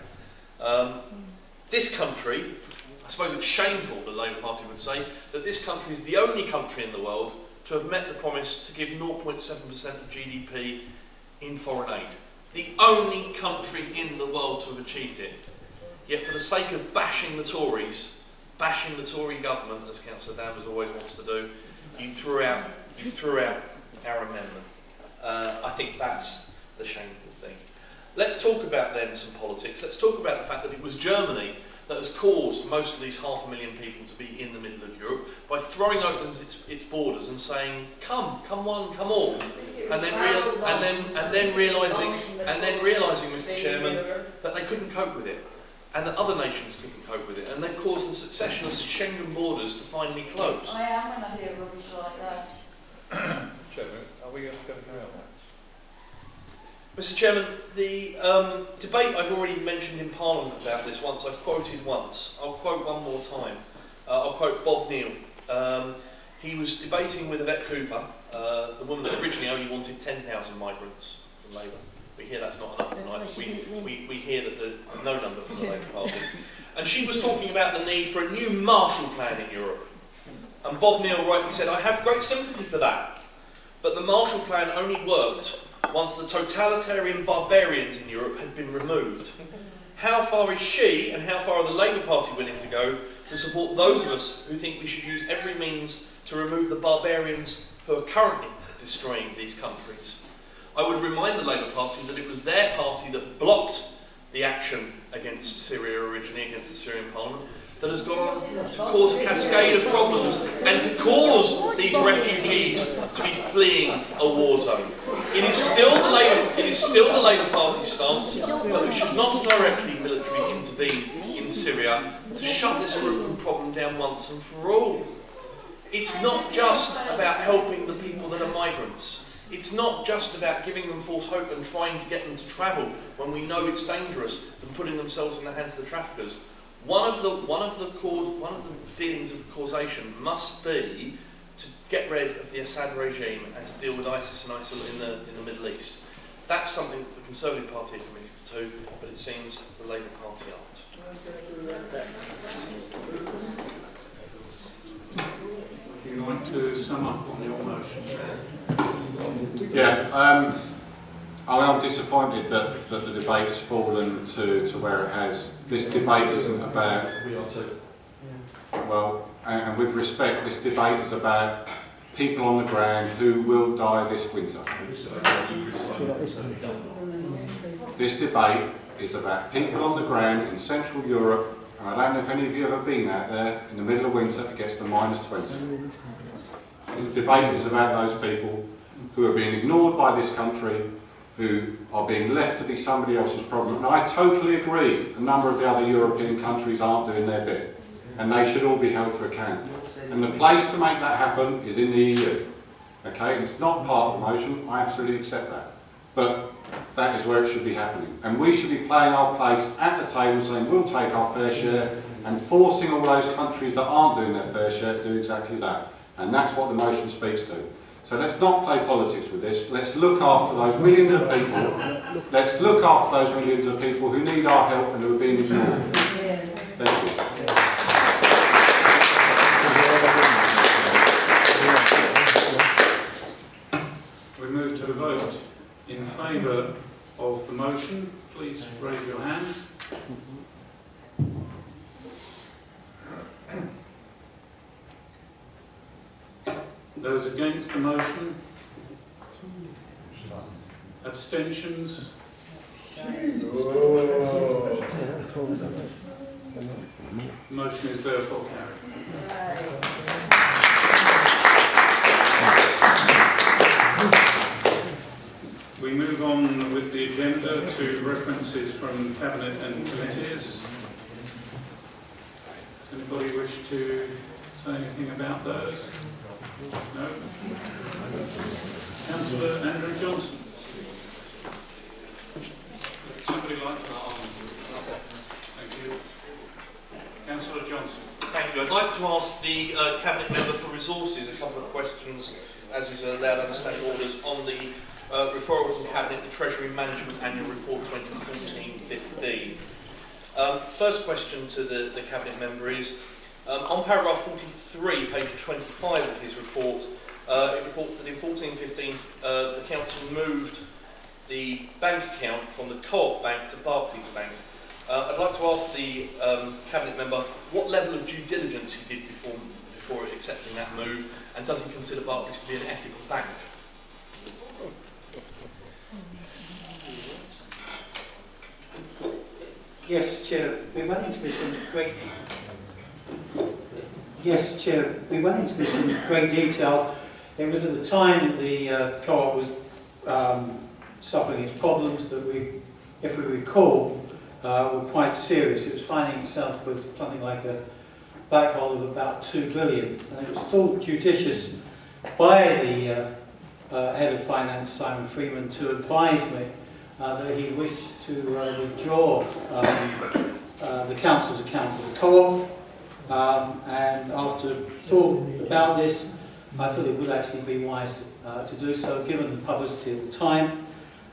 This country, I suppose it's shameful, the Labour Party would say, that this country is the only country in the world to have met the promise to give 0.7% of GDP in foreign aid. The only country in the world to have achieved it. Yet for the sake of bashing the Tories, bashing the Tory government, as Councillor Danvers always wants to do, you threw out our amendment. I think that's the shameful thing. Let's talk about then some politics. Let's talk about the fact that it was Germany that has caused most of these 500,000 people to be in the middle of Europe by throwing open its borders and saying, come one, come all, and then realising, Mr. Chairman, that they couldn't cope with it, and that other nations couldn't cope with it, and they've caused the succession of Schengen borders to finally close. I am when I hear rubbish like that. Chairman, are we going to carry on? Mr. Chairman, the debate I've already mentioned in Parliament about this once, I've quoted once. I'll quote one more time. I'll quote Bob Neal. He was debating with Yvette Cooper, the woman that originally only wanted 10,000 migrants from Labour. We hear that's not enough tonight. We hear that there's no number from the Labour Party. And she was talking about the need for a new Marshall Plan in Europe. And Bob Neal rightly said, I have great sympathy for that. But the Marshall Plan only worked once the totalitarian barbarians in Europe had been removed. How far is she and how far are the Labour Party willing to go to support those of us who think we should use every means to remove the barbarians who are currently destroying these countries? I would remind the Labour Party that it was their party that blocked the action against Syria originally, against the Syrian Parliament, that has gone on to cause a cascade of problems and to cause these refugees to be fleeing a war zone. It is still the Labour Party's stance that we should not directly militarily intervene in Syria to shut this problem down once and for all. It's not just about helping the people that are migrants. It's not just about giving them false hope and trying to get them to travel when we know it's dangerous and putting themselves in the hands of the traffickers. One of the dealings of causation must be to get rid of the Assad regime and to deal with ISIS and ISIL in the Middle East. That's something that the Conservative Party are committed to, but it seems the Labour Party aren't. would you like to sum up on your motion? Yeah, I'm disappointed that the debate has fallen to where it has. This debate isn't about, well, and with respect, this debate is about people on the ground who will die this winter. This debate is about people on the ground in Central Europe, and I don't know if any of you have ever been out there in the middle of winter it gets to -20. This debate is about those people who are being ignored by this country, who are being left to be somebody else's problem. And I totally agree, a number of the other European countries aren't doing their bit, and they should all be held to account. And the place to make that happen is in the EU. Okay, and it's not part of the motion, I absolutely accept that. But that is where it should be happening. And we should be playing our place at the table saying we'll take our fair share and forcing all those countries that aren't doing their fair share to do exactly that. And that's what the motion speaks to. So let's not play politics with this. Let's look after those millions of people. Let's look after those millions of people who need our help and who are being ignored. Thank you. We move to the vote. In favour of the motion, please raise your hand. Those against the motion? Abstentions? Motion is therefore carried. We move on with the agenda to references from Cabinet and committees. Does anybody wish to say anything about those? No? Councillor Andrew Johnson. Somebody like that? Thank you. Councillor Johnson. Thank you. I'd like to ask the Cabinet Member for Resources a couple of questions, as is allowed under standing orders, on the referral from Cabinet, the Treasury Management Annual Report 2014-15. First question to the Cabinet Member is, on paragraph 43, page 25 of his report, it reports that in 14-15 the Council moved the bank account from the Co-op Bank to Barclays Bank. I'd like to ask the Cabinet Member what level of due diligence he did before accepting that move, and does he consider Barclays to be an ethical bank? Yes, Chair. We went into this in great. Yes, Chair. We went into this in great detail. It was at the time that the Co-op was suffering its problems that we, if we recall, were quite serious. It was finding itself with something like a back hole of about 2 billion, and it was thought judicious by the head of finance, Simon Freeman, to advise me that he wished to withdraw the council's account with the Co-op, and after thought about this, I thought it would actually be wise to do so, given the publicity at the time,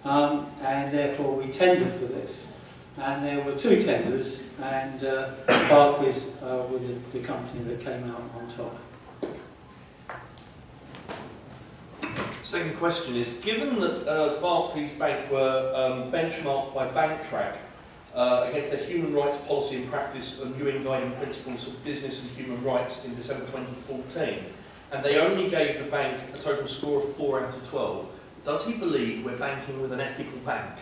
and therefore we tendered for this. And there were 2 tenders, and Barclays were the company that came out on top. Second question is, given that Barclays Bank were benchmarked by Banktrack against their human rights policy and practice and UN guiding principles of business and human rights in December 2014, and they only gave the bank a total score of 4 out of 12, does he believe we're banking with an ethical bank?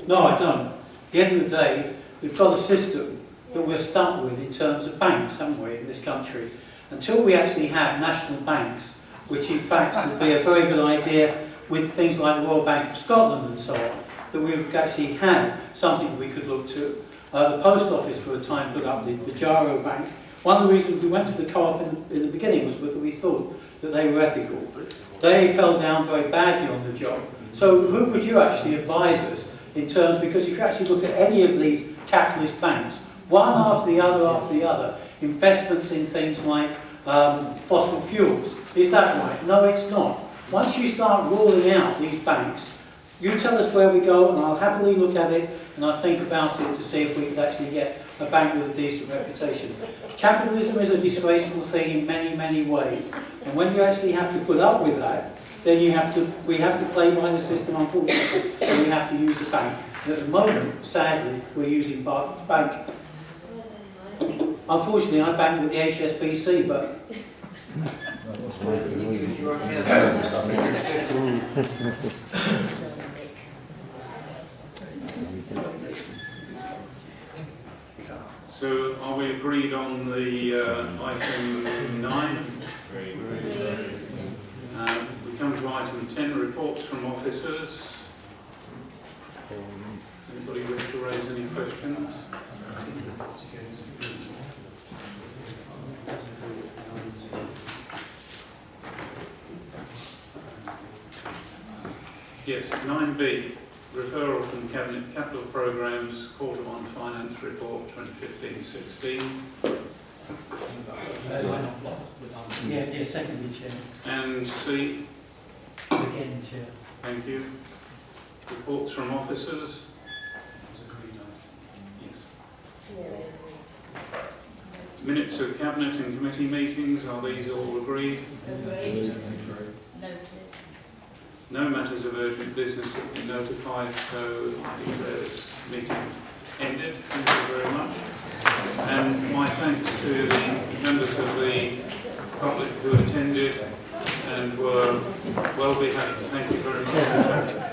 No, I don't. At the end of the day, we've got a system that we're stuck with in terms of banks, haven't we, in this country? Until we actually have national banks, which in fact would be a very good idea with things like the Royal Bank of Scotland and so on, that we would actually have something we could look to. The Post Office for a time put up the Jaro Bank. One of the reasons we went to the Co-op in the beginning was that we thought that they were ethical. They fell down very badly on the job. So who would you actually advise us in terms, because if you actually look at any of these capitalist banks, one after the other, investments in things like fossil fuels, is that right? No, it's not. Once you start ruling out these banks, you tell us where we go and I'll happily look at it and I'll think about it to see if we could actually get a bank with a decent reputation. Capitalism is a disgraceful thing in many, many ways. And when you actually have to put up with that, then we have to play by the system, unfortunately, and we have to use a bank. And at the moment, sadly, we're using bank. Unfortunately, I bank with the HSBC, but So are we agreed on the item 9? We come to item 10, reports from officers. Anybody wish to raise any questions? Yes, 9B, referral from Cabinet Capital Programmes, Quarter 1 Finance Report 2015-16. yeah, secondly, Chair. And C. Again, Chair. Thank you. Reports from officers. Yes. Minutes of Cabinet and Committee meetings, are these all agreed? Agreed. Noted. No matters of urgent business have been notified, so I declare this meeting ended. Thank you very much. And my thanks to the members of the public who attended and were well behaved. Thank you very much.